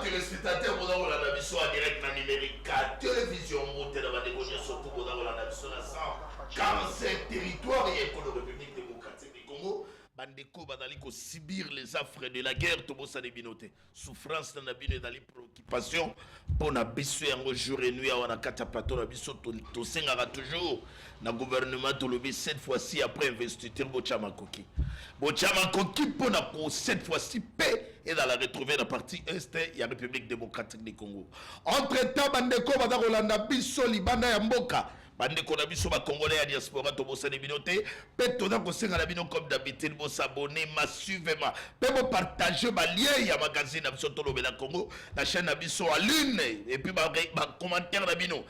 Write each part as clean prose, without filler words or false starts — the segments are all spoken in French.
téléspectateurs, vous avez la mission en direct dans numérique 4, télévision montée dans la dégonnière, surtout vous avez la mission à 145 territoires et pour la République démocratique du Congo. Bandeko badali ko subir les affres de la guerre, tout ça de binoté. Souffrance dans la bine dans les préoccupations pour na biso yango jour et nuit à kata plateau na biso to sengara toujours na gouvernement to lobby cette fois-ci après investiture Bochama Koki. Bochama Koki pour na pour cette fois-ci paix et dans la retrouver la partie est il y a République démocratique du Congo. Entre-temps bandeko badako landa biso libanda ya mboka. Bandeko na biso ba congolais ya diaspora to bossa de binoté peto na ko senga la bino comme d'habitude bo s'abonner massivement pe bo partager ba lien ya magazine na biso to lobela Congo na chaîne na biso en ligne et puis ba commentaire na bino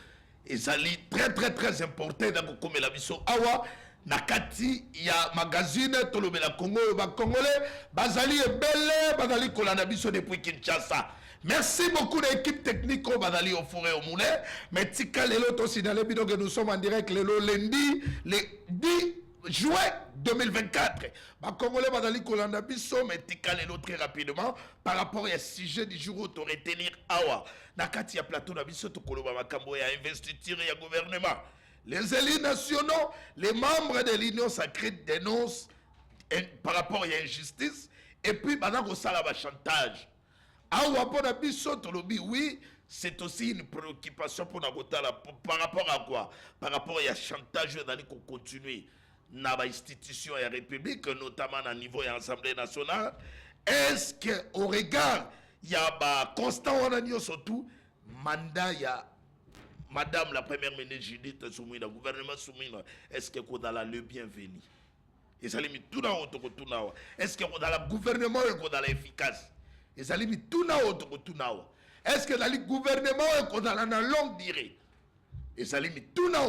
ezali très important na ko komela biso awa na kati ya magazine to lobela Congo ba congolais bazali ebele bazali kolanda biso depuis Kinshasa. Merci beaucoup l'équipe technique au Badali au Forêt au Moulin. Mais tika lelo to signalé bino que nous sommes en direct le lundi le 10 juin 2024. Ba Congolais Badali Kolanda biso mais tika lelo très rapidement par rapport à sujet du jour auto retenir awa. Nakati ya plateau na biso to koloba makambo ya investiture ya gouvernement. Les élus nationaux, les membres de l'Union sacrée dénoncent par rapport à l'injustice et puis badako sala ba chantage. Oui, c'est aussi une préoccupation pour la par rapport à quoi? Par rapport à chantage d'aller continuer dans l'institution et la République, notamment à niveau de l'Assemblée nationale. Est-ce qu'au regard, il y a constant surtout mandat, il y a Madame la Première ministre Judith Soumina, le gouvernement Soumina, est-ce que vous avez le bienvenu? Et ça limite tout dans le est-ce que vous avez le gouvernement et vous avez l'efficace? Et ça limite tout na autre tout na. Est-ce que le gouvernement est dans la longue durée? Et ça limite tout na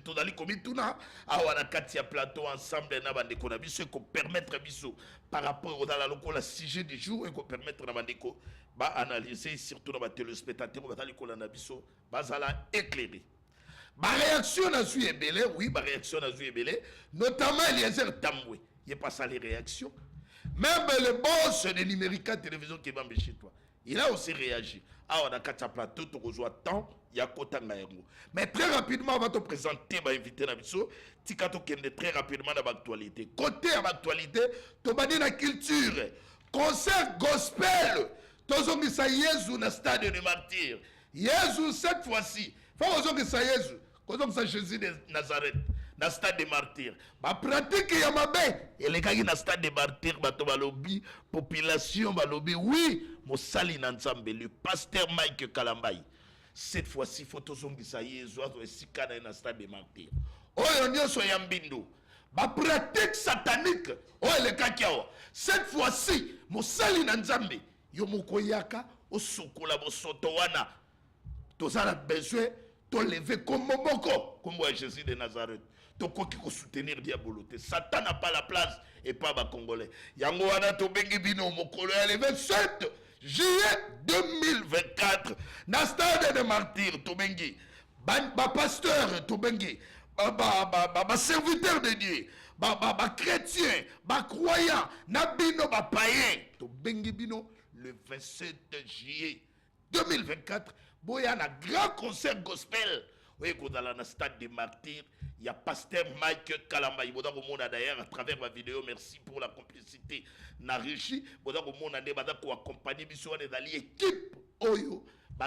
tout dans les tout na awana katia plateau ensemble na bande ko na biso ko permettre biso par rapport dans la local sujet du jour et ko permettre na bande ko ba analyser surtout na ba téléspectateurs ba tali ko na biso bazala éclairer. Ba réaction na su ebele, oui, ba réaction na su ebele, notamment Eliezer Tambwe. Il pas ça les réactions. Même le boss de numérique télévision qui va chez toi, il a aussi réagi. Ah, on a quatre plateaux, tu reçois tant, il y a quota ngaïrou. Mais très rapidement, on va te présenter, va inviter la biso, tikato kende très rapidement dans l'actualité. Côté à l'actualité, tu vas dire la culture, concert gospel, tu as dit ça Jésus dans stade de martyr. Jésus cette fois-ci, faut que ça Jésus, comme ça Jésus de Nazareth. Dans le stade de martyrs. Ma pratique est ma baie. Et les gars qui dans le stade de martyrs, ma lobby, population, ma lobby, oui, mon sali n'ensemble, le pasteur Mike Kalambay. Cette fois-ci, photo sont qui ça y est, zoazo et sikana dans le stade de martyrs. Oh, on y a so yambindo. Ma pratique satanique, oh, les gars qui ont. Cette fois-ci, mon sali n'ensemble, yo mokoyaka, o sokola, mo sotowana. Tous ça a besoin. To lever comme Momoko, comme moi Jésus de Nazareth. To quoi qui soutenir diaboloté. Satan n'a pas la place et pas ma Congolais. Yango wana to bengi bino mokolo le 27 juillet 2024. Na stade de martyr to bengi. Ba pasteur to bengi. Ba serviteur de Dieu. Ba chrétien, ba croyant, na bino ba païen. To bengi bino le 27 juillet 2024, il y a un grand concert gospel. Oui, dans le stade des martyrs, il y a pasteur Mike Kalamba. Il y a d'ailleurs à travers ma vidéo, merci pour la complicité. Na régie, il y a accompagné dans l'équipe Oyo, dans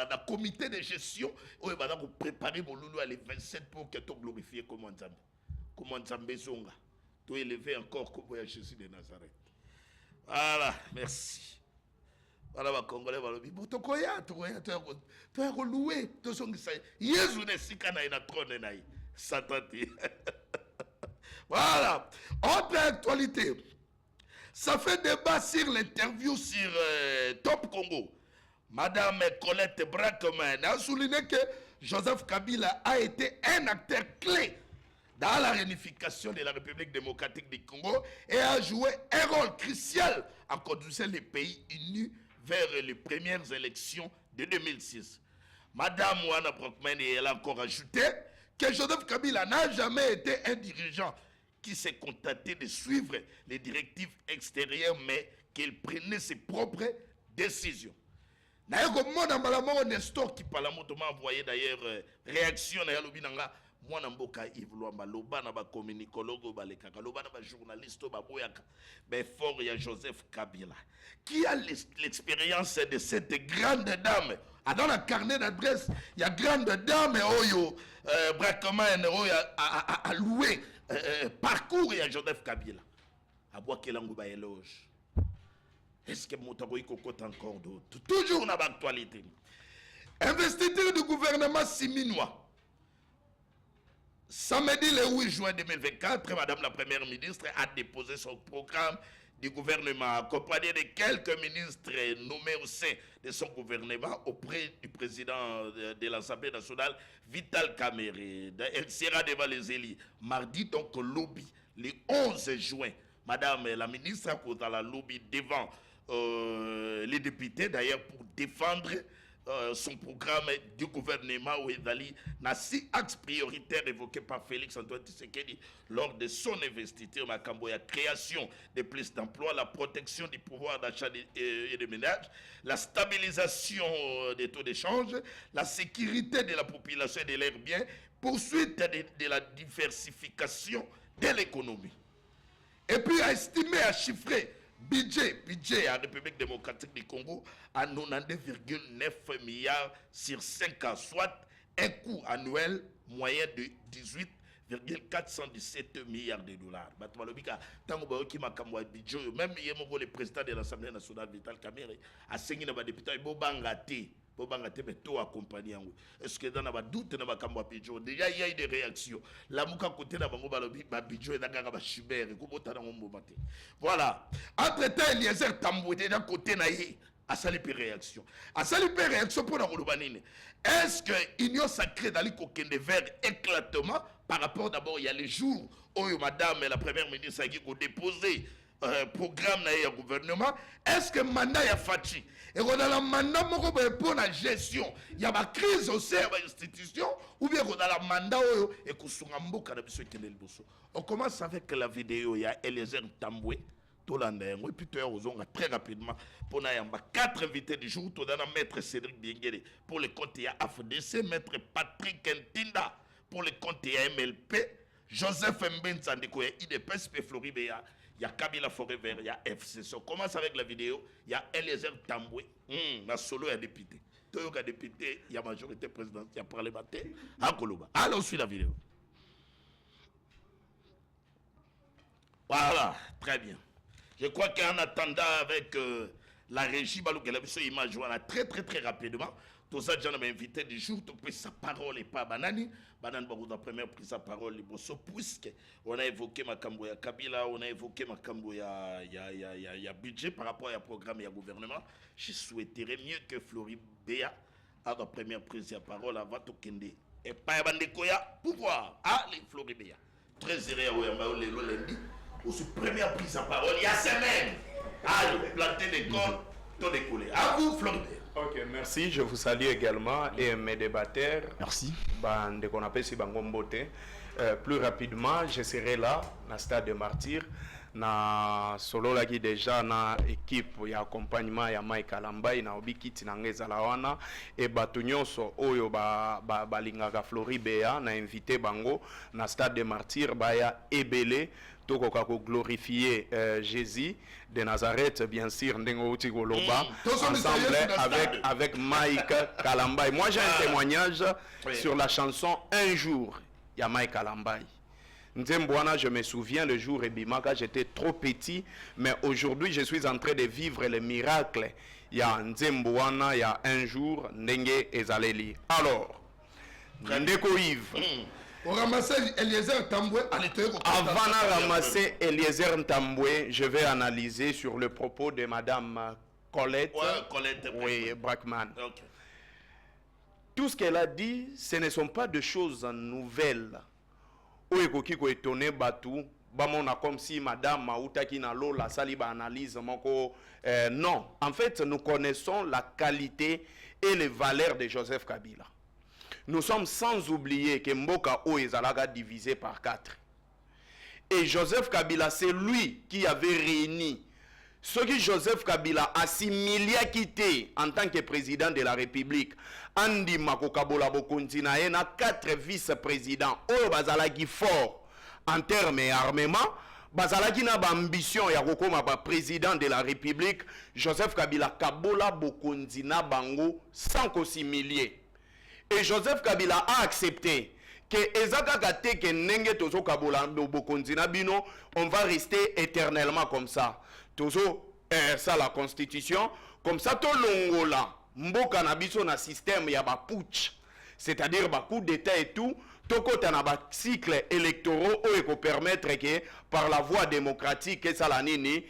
le comité de gestion, il y a préparé mon loulou à les 27 pour que tu glorifies comme Nzambe. Comme Nzambe Zonga. Tu élevé encore comme Jésus de Nazareth. Voilà, merci. Voilà, les Congolais vont dire, tu as loué, tu as loué. Jésus n'est si qu'un na trône na Satan. Voilà. Autre actualité. Ça fait débat sur l'interview sur Top Congo. Madame Colette Brackman a souligné que Joseph Kabila a été un acteur clé dans la réunification de la République démocratique du Congo et a joué un rôle crucial en conduisant les pays unis vers les premières élections de 2006. Madame Wana Brockman, elle a encore ajouté que Joseph Kabila n'a jamais été un dirigeant qui s'est contenté de suivre les directives extérieures, mais qu'il prenait ses propres décision. Naye komona malamongo Nestor qui parle moto m'a envoyé d'ailleurs réaction na yalobi nanga mwana mboka Yves Luamba loba na ba communicologue balekaka loba na ba journaliste ba boyaka ben fort ya Joseph Kabila qui a l'expérience de cette grande dame. Dans le carnet d'adresse, il y a grande dame oyo Brackman oyo a loué parcours ya Joseph Kabila. A bois kelangu ba éloge. Est-ce que Moutaroui cocotte encore d'autres? Toujours dans l'actualité. Investiture du gouvernement siminois. Samedi le 8 juin 2024, Madame la Première ministre a déposé son programme du gouvernement, accompagné de quelques ministres nommés au sein de son gouvernement auprès du président de l'Assemblée nationale, Vital Kamerhe. Elle sera devant les élus mardi, donc lobby, le 11 juin. Madame la ministre a dans la lobby devant les députés, d'ailleurs, pour défendre son programme du gouvernement où il a 6 axes prioritaires évoqués par Félix Antoine Tshisekedi lors de son investiture à la création de plus d'emplois, la protection du pouvoir d'achat et de ménage, la stabilisation des taux d'échange, la sécurité de la population et de leurs biens, poursuite de la diversification de l'économie. Et puis a estimé, à chiffrer budget à la République démocratique du Congo à 92,9 milliards sur 5 ans, soit un coût annuel moyen de 18,417 milliards de dollars. Même le président de l'Assemblée nationale, Vital Kamerhe, a signé un député, est-ce que dans le doute déjà il y a eu des réactions la mouka côté na bango balobi ba bidjo na kaka ba chibere ko botana ngombo maté voilà entre temps Eliezer Tambwe déjà côté na yi a sali pe réaction pour na koloba nini est-ce que union sacrée dali ko kende vers éclatement par rapport d'abord il y a les jours où madame la première ministre a qui déposé programme na gouvernement. Est-ce que mandat ya fachi et on a la mandat pour la gestion il y a ma crise au sein de l'institution ou bien on a la mandat et kusunga mboka na biso kenel boso. On commence avec la vidéo il y a Eliezer Tambwe Tolanda et puis tu as très rapidement pour na yamba 4 invités du jour to dana maître Cédric Biengele pour le compte ya AFDC, maître Patrick Ntinda pour le compte ya MLP, Joseph Mbenza ndiko ya IDPS pe Floribéa. Il y a Kabila Forêt Vert, il y a FCC. On commence avec la vidéo. Il y a Eliezer Tambwe. La solo est député. Il y a député, il y a majorité présidentielle, il y a parlementaire. Alors, on suit la vidéo. Voilà, très bien. Je crois qu'en attendant avec la régie, il y a une image très rapidement. Tout ça, j'en ai invité du jour, tu peux sa parole et pas Banani. Banane Barouda première prise sa parole, puisque on a évoqué ma Kamboya Kabila, on a évoqué ma Kamboya budget par rapport à programme et à gouvernement. Je souhaiterais mieux que Floribéa a la première prise de parole avant tout Kende. Et pas Bandekoya, pouvoir. Allez, Floribéa. Très heureux à Oyamba, le lundi. Aussi, première prise de parole, il y a semaine. Allez, planter des corps, tout décoller. À vous, Floribéa. Ok, merci. Je vous salue également et mes débatteurs. Merci. De qu'on appelle si Bangombote. Plus rapidement, je serai là, dans le stade de Martyr. Na solo laki déjà na équipe ya accompagnement ya Mike Kalambay na obikiti na ngeza lawana et batunyoso oyo balingaka Floribéa na invité bango na stade de Martyr baya ebele tokoka ko glorifier Jésus de Nazareth bien sûr ndengo uti koloba ensemble avec Mike Kalambay. Moi j'ai un témoignage sur la chanson Un jour ya Mike Kalambay. Nzembouana, je me souviens le jour Ebimaka, j'étais trop petit, mais aujourd'hui je suis en train de vivre le miracle. Il y a Nzembouana, il y a un jour, Ndenge Ezaleli. Alors, Ndeko Yves. On ramassait Eliezer Tambwe à l'intérieur. Avant de ramasser Eliezer Tambwe, je vais analyser sur le propos de Madame Colette. Oui, Brackman. Okay. Tout ce qu'elle a dit, ce ne sont pas de choses nouvelles. Oyekoki ko étonné batu bamona comme si madame Maouta qui na lo la saliba analyse moko non, en fait nous connaissons la qualité et les valeurs de Joseph Kabila. Nous sommes sans oublier que Mboka o ezalaga divisé par 4. Et Joseph Kabila, c'est lui qui avait réuni Ce que Joseph Kabila assimilé quitté en tant que président de la République, Andi Makokabola Bokondina na 4 vice-présidents, oh bazalaki fort en termes d'armement, bazalaki na ambition ya kokoma ba président de la République, Joseph Kabila Kabola Bokondina bango sans s'humilier. Et Joseph Kabila a accepté que ezaka kate ke nenge tozo Kabola Bokondina bino, on va rester éternellement comme ça. Tozo ça la constitution comme ça to longola mboka na biso na système ya ba putsch, c'est-à-dire ba coup d'état et tout tokota na ba cycle électoraux ou permettre que par la voie démocratique que ça la nini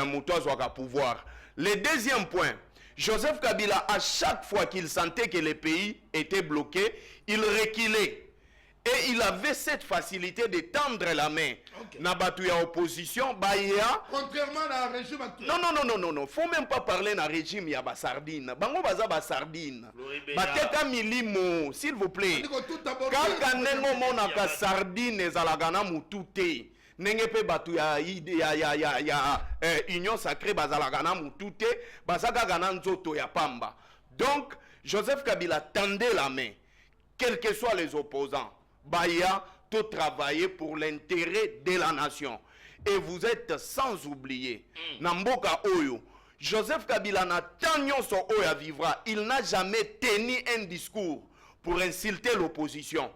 muto azwaka pouvoir. Le deuxième point, Joseph Kabila à chaque fois qu'il sentait que le pays était bloqué, il reculait. Et il avait cette facilité de tendre la main. Na batu ya opposition, baya. Contrairement à la régime actuel. Non. Faut même pas parler na régime ya ba sardine. Bango baza ba sardine. Bateka milimo, s'il vous plaît. Kaka nengo mona ka sardine ezalagana mutute. Nenge pe batu ya union sacrée bazalagana mutute, bazaka gana nzoto ya pamba. Donc, Joseph Kabila tendait la main, quels que soient les opposants. Baya, tout travailler pour l'intérêt de la nation. Et vous êtes sans oublier, Namboka Oyo, Joseph Kabila n'a tanyon son Oya vivra. Il n'a jamais tenu un discours pour insulter l'opposition.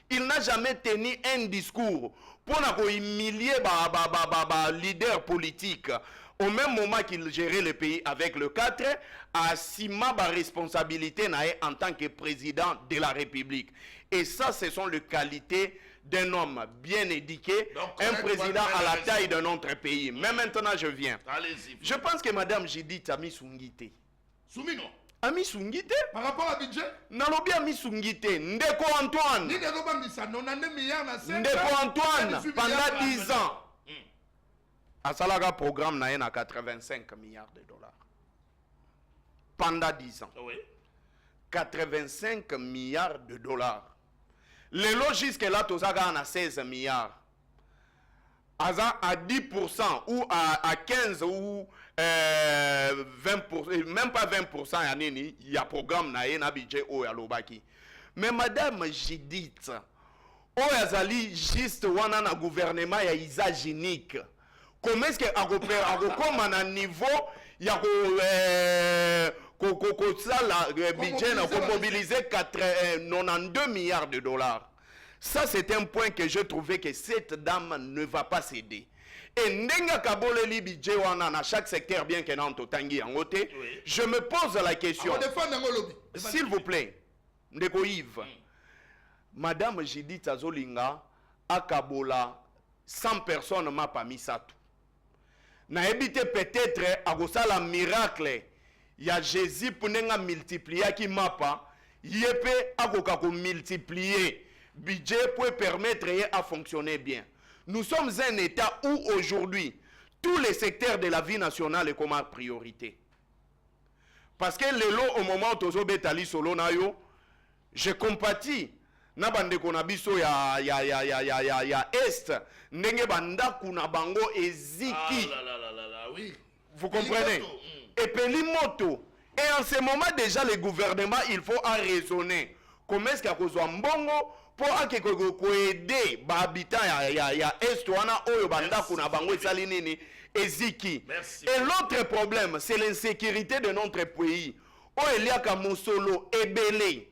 Il n'a jamais tenu un discours pour humilier leader politique. Au même moment qu'il gérait le pays avec le 4, a assumé sa responsabilité en tant que président de la République. Et ça, ce sont les qualités d'un homme bien éduqué, un président à la taille de notre pays. Mais maintenant, je viens. Je pense que Madame Judith a mis Sungité. Soumino. Ami Sungité. Par rapport à budget. Nalobi Ami Sungité. Ndeko Antoine. Ndeko Antoine, pendant 10 ans. Asalaga programme na 85 milliards de dollars. Pendant 10 ans. Oui. 85 milliards de dollars. Les logistes là, tozaga à 16 milliards. Aza à 10% ou à 15 ou 20%, même pas 20%, il y a programme na budget ou à l'obaki. Mais Madame Judith, Oyazali juste wana na gouvernement ya isagénique. Comment est-ce que à un niveau il y a budget pour mobiliser 92 milliards de dollars. Ça, c'est un point que je trouvais que cette dame ne va pas céder. Et Ndenga Kabole li budget wana chaque secteur bien que nan totangi en côté. Je me pose la question. S'il vous plaît, Ndeko Yves, Madame Judith Azolinga Akabola 100 personnes m'a pas mis ça tout. Na évité peut-être à la miracle. Il y a Jésus pour nous multiplier qui m'a pas. Il peut à multiplier budget pour permettre à fonctionner bien. Nous sommes un État où aujourd'hui tous les secteurs de la vie nationale est comme priorité. Parce que les lots au moment où tozo betali solo na yo, je compatis. Na bande konabiso ya est ndenge banda kuna bango eziki. Oui. Vous comprenez? Et Pelimoto. Et en ce moment déjà le gouvernement il faut en raisonner. Comment est-ce qu'il y a besoin mbongo pour aider ba habitants ya est wana oyo banda kuna bango ezali nini eziki. Et l'autre problème c'est l'insécurité de notre pays. O eliaka mosolo ebele.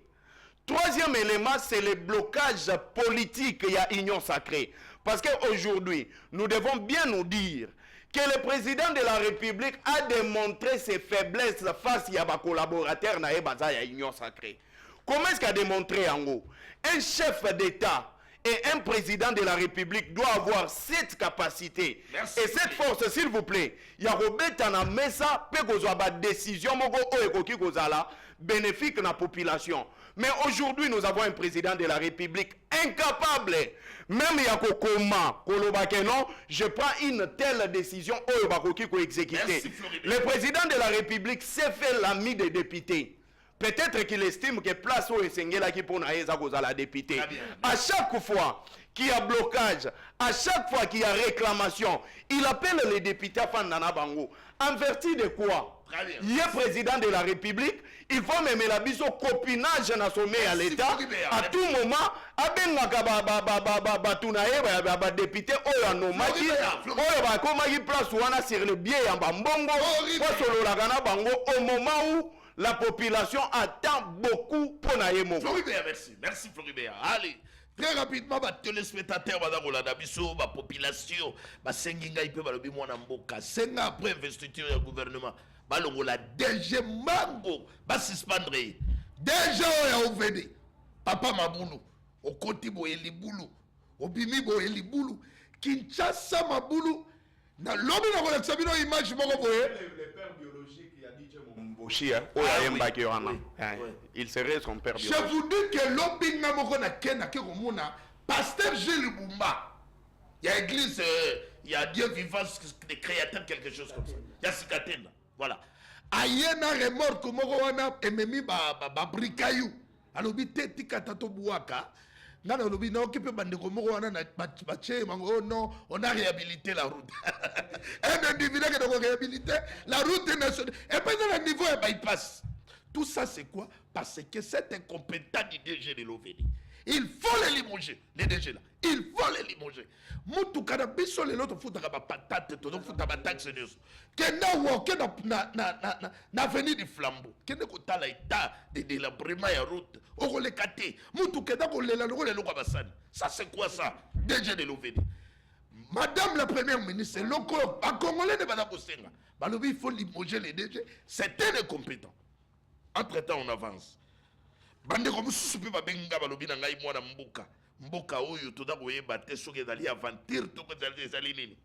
Troisième élément, c'est le blocage politique il y a union sacrée. Parce qu'aujourd'hui, nous devons bien nous dire que le président de la République a démontré ses faiblesses face à ses collaborateurs dans la union sacrée. Comment est-ce qu'il a démontré en gros? Un chef d'État et un président de la République doit avoir cette capacité. Merci. Et cette force, s'il vous plaît, il y a Robert Tanamesa, peut avoir des décisions bénéfiques à la population. Mais aujourd'hui, nous avons un président de la République incapable. Même il y a non, je prends une telle décision exécuter. Le président de la République s'est fait l'ami des députés. Peut-être qu'il estime que place où Esengela qui pour la députée. À chaque fois qu'il y a blocage, à chaque fois qu'il y a réclamation, il appelle les députés à Fandana Bango. En vertu de quoi? Il est président de la République, il faut même la bise au copinage dans sommet à l'État. À tout moment, député Oyanomaki, Oyabakomaki place ouana sur le biais en Bambongo, au moment où la population attend beaucoup pour Naïmo. Floribert, merci. Merci Floribert. Allez. Très rapidement, les téléspectateurs, la population, Senginga, il peut balobi mwana mboka. Senga après investiture du gouvernement. La DG Mango, suspendre. DG Oya Ovede. Papa Maboulou. Okoti Boyeli Boulou. Obimi Boyeli Boulou. Kinshasa Maboulou. Na lobi na koleksa bino image moko boye. Le père biologique, il a dit Mboshi, il serait son père biologique. Je vous dis que lobi na moko na kena ke komona pasteur Gilles Bumba. Il y a église, il y a Dieu vivant, des créateurs, quelque chose comme ça. Il y a Sikatena. Voilà. Ayena remorque moko wana ememi ba brikayou. Alobi teti katato buaka. Ngana lobi na okipe bandeko moko wana na bache mango non, on a réhabilité la route. Un individu qui doit réhabiliter la route nationale. Et puis dans le niveau il passe. Tout ça c'est quoi? Parce que c'est incompétent du DG de l'OVD. Il faut les limoger, les DG là. Il faut les limoger. Moutou kanabiso les autres foutent à patate, tout le monde fout à taxe news. Kena woke na venu du flambeau. Kena kota la état de la brema ya route. Oko le kate. Moutou kena ko le la loko le loko basani. Ça c'est quoi ça? DG de l'OVD. Madame la première ministre, loko, à Congolais ne va pas postenga. Balobi il faut limoger les DG. C'est incompétent. Entre-temps on avance. Bande comme susupe ba benga balobi na ngai mwana mboka. Mboka oyo toda koyeba te soki ezali aventure to ko ezali nini.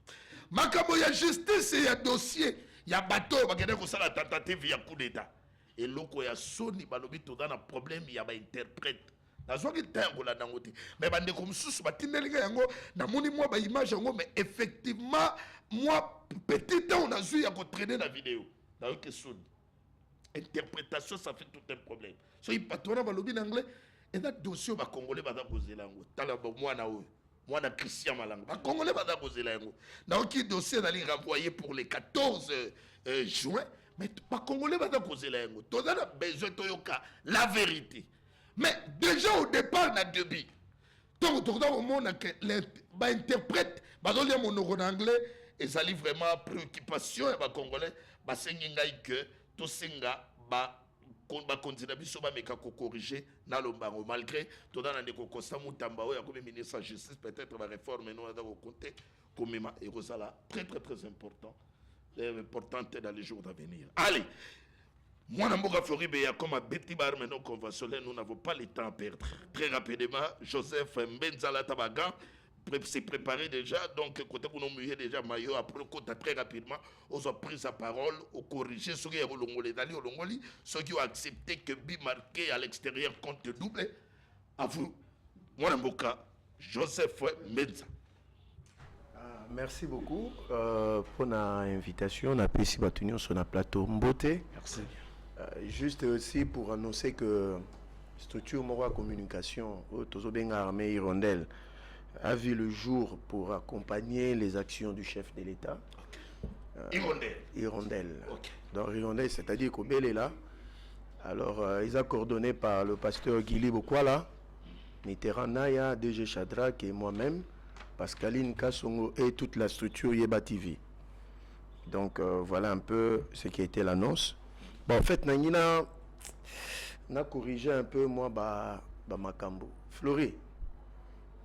Makambo ya justice ya dossier ya bateau bakende kosala tentative ya coup d'état. Eloko ya soni balobi toda na problème ya ba interprète. Nazwaki tango la dangote. Mais bande comme susu batindeli yango na moni moi ba image yango mais effectivement moi petit temps on a vu ya ko traîner la vidéo. Na que soni. Interprétation, ça fait tout un problème. So, il patronne dans le anglais. Et dans le dossier, les Congolais vont poser l'angle. Moi, na Christian Malango. Les Congolais vont poser l'angle. Dans le dossier, d'aller renvoyer pour le 14 juin. Mais les Congolais vont poser l'angle. Tout le monde a besoin de la vérité. Mais déjà au départ, on a deux billes. Donc, au monde, l'interprète, mon anglais, et ça livre vraiment préoccupation. Les Congolais, c'est que tout singa ba kontina biso ba meka ko corriger na lombango malgré to dans ndeko Costa Mutamba oya comme ministre de la justice peut-être va réformer nous dans côté comme et ça très important importante dans les jours à venir. Allez, moi Namboka Floribert comme à Betty Bar maintenant conventionnel, nous n'avons pas le temps à perdre. Très rapidement, Joseph Mbenzala Tabaga s'est préparé déjà, donc côté qu'on a mouillé déjà maillot après côté très rapidement, on a pris sa parole, on corrigé ceux qui ont l'ongolais d'aller au Longoli, ceux qui ont accepté que bi marqué à l'extérieur compte double. À vous, moi Namboka, Joseph Menza. Merci beaucoup pour l'invitation. On a pu ici sur le plateau Mbote. Merci. Juste aussi pour annoncer que structure Moroa Communication, Tozobenga Armée Hirondelle, a vu le jour pour accompagner les actions du chef de l'État. Hirondelle. Okay. Donc Hirondelle, c'est-à-dire qu'Obel est là. Alors, ils sont coordonnés par le pasteur Guili Bokwala, Mitterrand Naya, DG Chadrak et moi-même, Pascaline Kassongo et toute la structure Yeba TV. Donc, voilà un peu ce qui a été l'annonce. Bon, en fait, Nangina a corrigé un peu, moi, Makambo. Flori,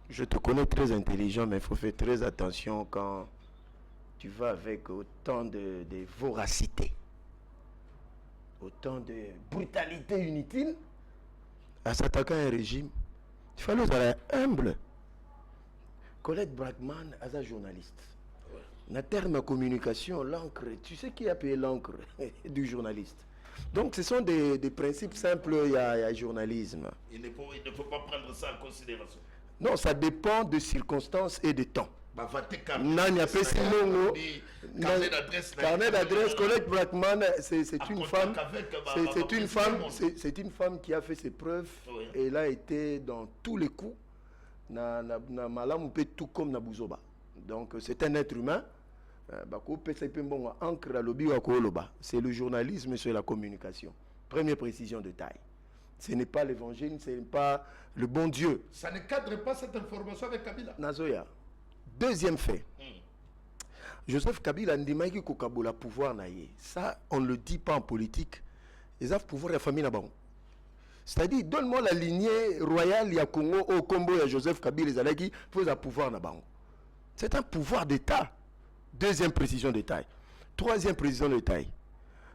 je te connais très intelligent, mais il faut faire très attention quand tu vas avec autant de voracité, autant de brutalité inutile à s'attaquer à un régime. Il fallait être humble. Colette Bragman, as un journaliste. Dans le terme de communication, l'encre, tu sais qui a payé l'encre du journaliste. Donc ce sont des principes simples, il y a journalisme. Il ne faut pas prendre ça en considération. Non, ça dépend de circonstances et de temps. Nani apesi mongo. Carnet d'adresse, collègue Blackman, c'est une femme. C'est une femme qui a fait ses preuves. Oui. Et elle a été dans tous les coups. Na malamu pe tout comme na buzoba. Donc c'est un être humain. C'est le journalisme sur la communication. Première précision de taille. Ce n'est pas l'évangile, ce n'est pas le bon Dieu. Ça ne cadre pas cette information avec Kabila. Nazoya. Deuxième fait. Joseph Kabila n'a pas pouvoir. Ça, on ne le dit pas en politique. Ils ont pouvoir de la famille. C'est-à-dire, donne-moi la lignée royale, il y a Congo, au Combo, il y a Joseph Kabila, les Alaki, pour un pouvoir. C'est un pouvoir d'État. Deuxième précision de taille. Troisième précision de taille.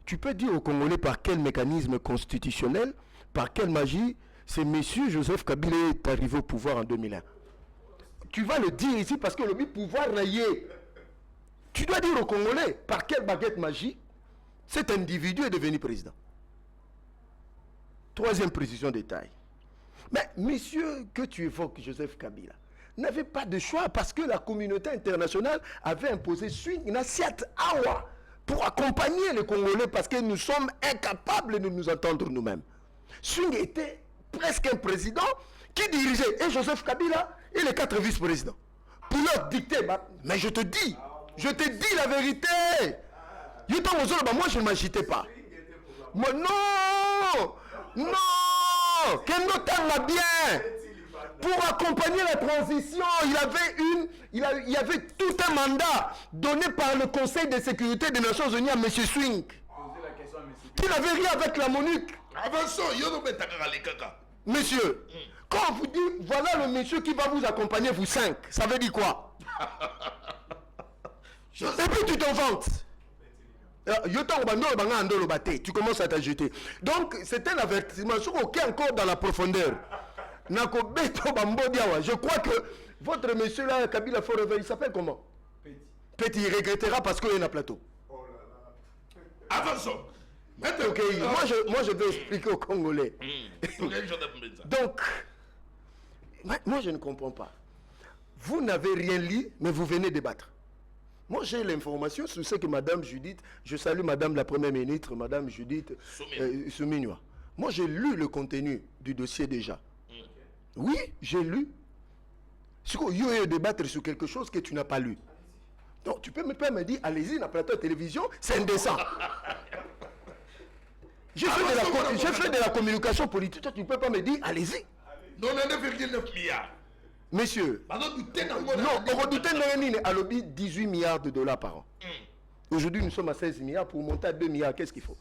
Tu peux dire aux Congolais par quel mécanisme constitutionnel, par quelle magie, c'est monsieur Joseph Kabila est arrivé au pouvoir en 2001. Tu vas le dire ici parce que le pouvoir rayé. Tu dois dire aux Congolais par quelle baguette magique cet individu est devenu président. Troisième précision de taille. Mais monsieur que tu évoques, Joseph Kabila, n'avait pas de choix parce que la communauté internationale avait imposé Swing Nassiat Awa pour accompagner les Congolais parce que nous sommes incapables de nous entendre nous-mêmes. Swing était presque un président qui dirigeait et Joseph Kabila et les 4 vice-présidents. Pour leur dicter, mais je te dis la vérité. Moi je ne m'agitais pas. Moi, non, qu'elle note bien. Pour accompagner la transition, il y avait tout un mandat donné par le Conseil de sécurité des Nations Unies à M. Swing. Qui n'avait rien avec la MONUC. Monsieur, quand on vous dit, voilà le monsieur qui va vous accompagner, vous 5, ça veut dire quoi? Et puis tu t'en vantes. Tu commences à t'agiter. Donc, c'est un avertissement. Aucun encore dans la profondeur. Je crois que votre monsieur là, Kabila Forever, il s'appelle comment? Petit. Il regrettera parce qu'il y a un plateau. Avançons. Ok, moi je vais expliquer aux Congolais. Donc, moi je ne comprends pas. Vous n'avez rien lu, mais vous venez débattre. Moi j'ai l'information sur ce que Madame Judith, je salue Madame la Première ministre, Madame Judith Souminwa. Moi j'ai lu le contenu du dossier déjà. Oui, j'ai lu. Il y a débattre sur quelque chose que tu n'as pas lu. Donc tu peux me dire, allez-y, dans le plateau de télévision, c'est indécent. J'ai fait de la communication politique, tu ne peux pas me dire, allez-y. Non, 9,9 milliards. Messieurs, on redoutait à l'objet 18 milliards de dollars par an. Aujourd'hui, nous sommes à 16 milliards. Pour monter à 2 milliards, qu'est-ce qu'il faut?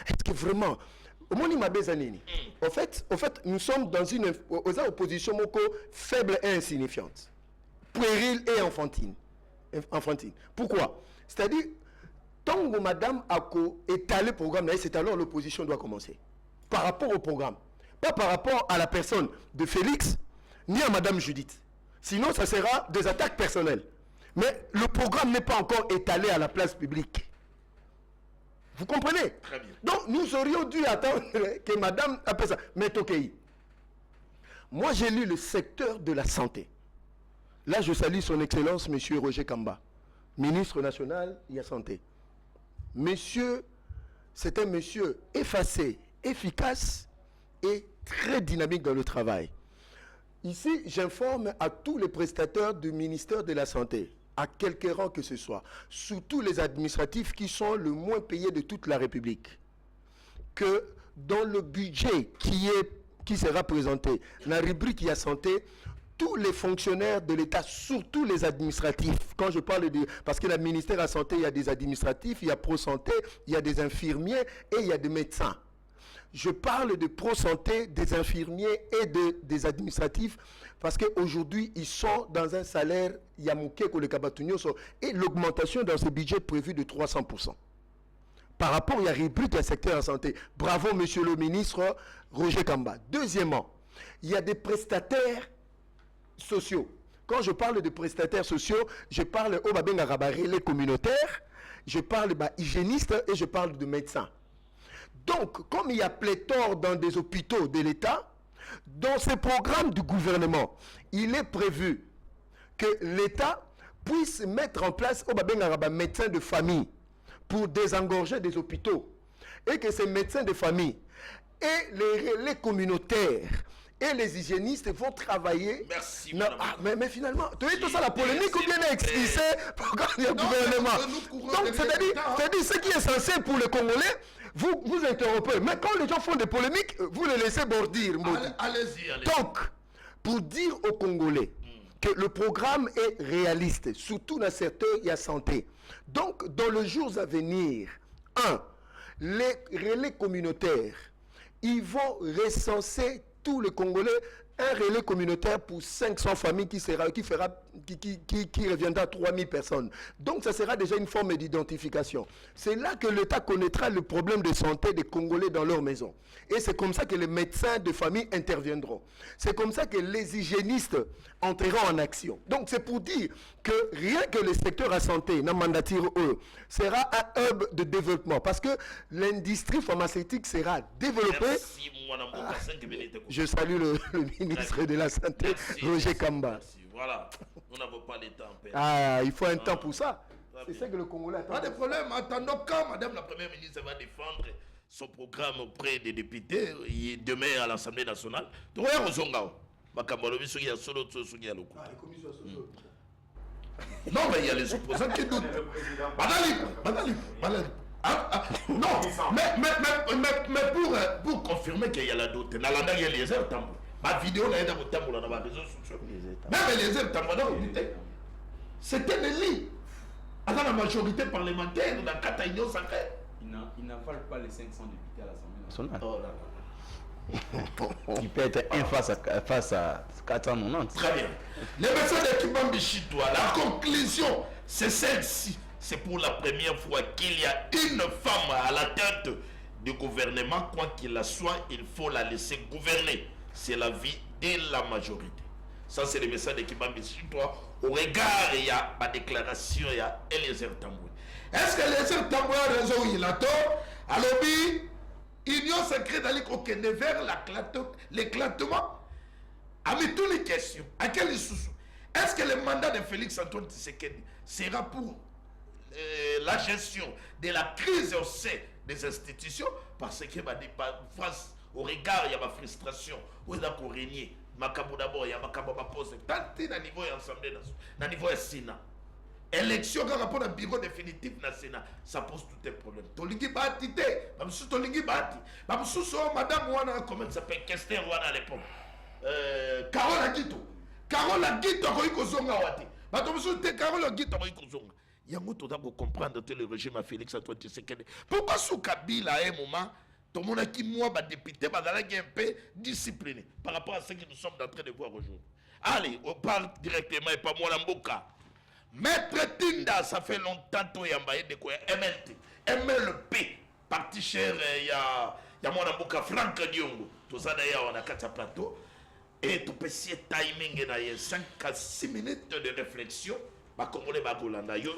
Est-ce que vraiment... En fait, nous sommes dans une opposition faible et insignifiante. Puérile et enfantine. Pourquoi? C'est-à-dire, tant que Madame Ako étalé le programme, c'est alors l'opposition doit commencer. Par rapport au programme. Pas par rapport à la personne de Félix, ni à Madame Judith. Sinon, ça sera des attaques personnelles. Mais le programme n'est pas encore étalé à la place publique. Vous comprenez? Très bien. Donc, nous aurions dû attendre que Madame appelle ça. Mais ok. Moi, j'ai lu le secteur de la santé. Là, je salue son Excellence, Monsieur Roger Kamba, ministre national de la Santé. Monsieur, c'est un monsieur effacé, efficace et très dynamique dans le travail. Ici, j'informe à tous les prestataires du ministère de la Santé, à quelque rang que ce soit, surtout les administratifs qui sont le moins payés de toute la République, que dans le budget qui sera présenté, dans la rubrique il y a santé, tous les fonctionnaires de l'État, surtout les administratifs, quand je parle de... Parce que le ministère de la Santé, il y a des administratifs, il y a pro-santé, il y a des infirmiers et il y a des médecins. Je parle de pro-santé, des infirmiers et des administratifs parce qu'aujourd'hui, ils sont dans un salaire, et l'augmentation dans ce budget prévu de 300%. Par rapport à la rubrique du secteur de la santé. Bravo, monsieur le ministre Roger Kamba. Deuxièmement, il y a des prestataires sociaux. Quand je parle de prestataires sociaux, je parle les communautaires, je parle hygiénistes et je parle de médecins. Donc, comme il y a pléthore dans des hôpitaux de l'État, dans ce programme du gouvernement, il est prévu que l'État puisse mettre en place un médecin de famille pour désengorger des hôpitaux. Et que ces médecins de famille et les relais communautaires et les hygiénistes vont travailler. Merci. Mais finalement, tu as tout ça la polémique ou bien expulsé pour le gouvernement. Donc, c'est-à-dire ce qui est censé pour les Congolais, vous interrompez. Mais quand les gens font des polémiques, vous les laissez bordir. Allez-y. Donc, pour dire aux Congolais que le programme est réaliste, surtout dans le secteur de la santé. Donc, dans les jours à venir, les relais communautaires, ils vont recenser tous les Congolais, un relais communautaire pour 500 familles qui reviendra à 3000 personnes. Donc, ça sera déjà une forme d'identification. C'est là que l'État connaîtra le problème de santé des Congolais dans leur maison. Et c'est comme ça que les médecins de famille interviendront. C'est comme ça que les hygiénistes entreront en action. Donc, c'est pour dire que rien que le secteur de la santé, n'a mandature eux, sera un hub de développement. Parce que l'industrie pharmaceutique sera développée. Merci, je salue le ministre de la Santé, merci, Roger Kamba. Merci. Voilà, nous n'avons pas le temps. Il faut un temps pour ça. C'est ça que le Congolais attend. Pas de problème, attendons quand Madame la Première ministre va défendre son programme auprès des députés demain à l'Assemblée nationale. Non, mais il y a les opposants qui doutent. Non, mais pour confirmer qu'il y a la doute, il y a les heures tambour. Ma vidéo là est dans les réseaux sociaux. Même les heures tambour, c'était le lit. Dans la majorité parlementaire, dans la Kata Union sacrée. Il n'avale pas les 500 députés à l'Assemblée nationale. Oh là là. Il peut être un face à 490. Très bien. Les messages d'équipement Bichitois, la conclusion, c'est celle-ci. C'est pour la première fois qu'il y a une femme à la tête du gouvernement. Quoi qu'il la soit, il faut la laisser gouverner. C'est la vie de la majorité. Ça, c'est le message d'équipement Bichitois. Au regard, il y a ma déclaration, il y a Eliezer Tamboué. Est-ce que Eliezer Tamboué a raison ou il a tort? Alors, Union secrète d'aller vers l'éclatement. Avec toutes les questions, à quelle source? Est-ce que le mandat de Félix Antoine Tshisekedi sera pour la gestion de la crise au sein des institutions? Parce que face au regard, il y a ma frustration, où il y a qu'on régner. Makabo d'abord, il y a Makabo ma pose. Tant que na niveau Assemblée nationale, na niveau Sénat. Élection quand rapport au bureau définitif na Sénat, ça pose tout un problème. Tolingi bati te, mamsou tolingi bati. Mamsou so madame wana comment ça s'appelle Kester wana à l'époque. Carole Aguito. Carole Aguito ko ikozonga wati. Bato mamsou te Carole Aguito ko ikozonga. Yango to d'abord comprendre tout le régime à Félix Antoine Tshisekedi. Pourquoi sous Kabila à un moment tout le monde qui moi député un peu discipliné par rapport à ce que nous sommes en train de voir aujourd'hui. Allez, on parle directement et pas moi l'amboka. Maître Tinda, ça fait longtemps que tu as de quoi MLT, MLP, parti cher, il y a mon amboka Franck Diongo. Tout ça d'ailleurs on a 4 plateaux et tout petit timing il y a 5 à 6 minutes de réflexion. Ba Congolais ba Golanda yo,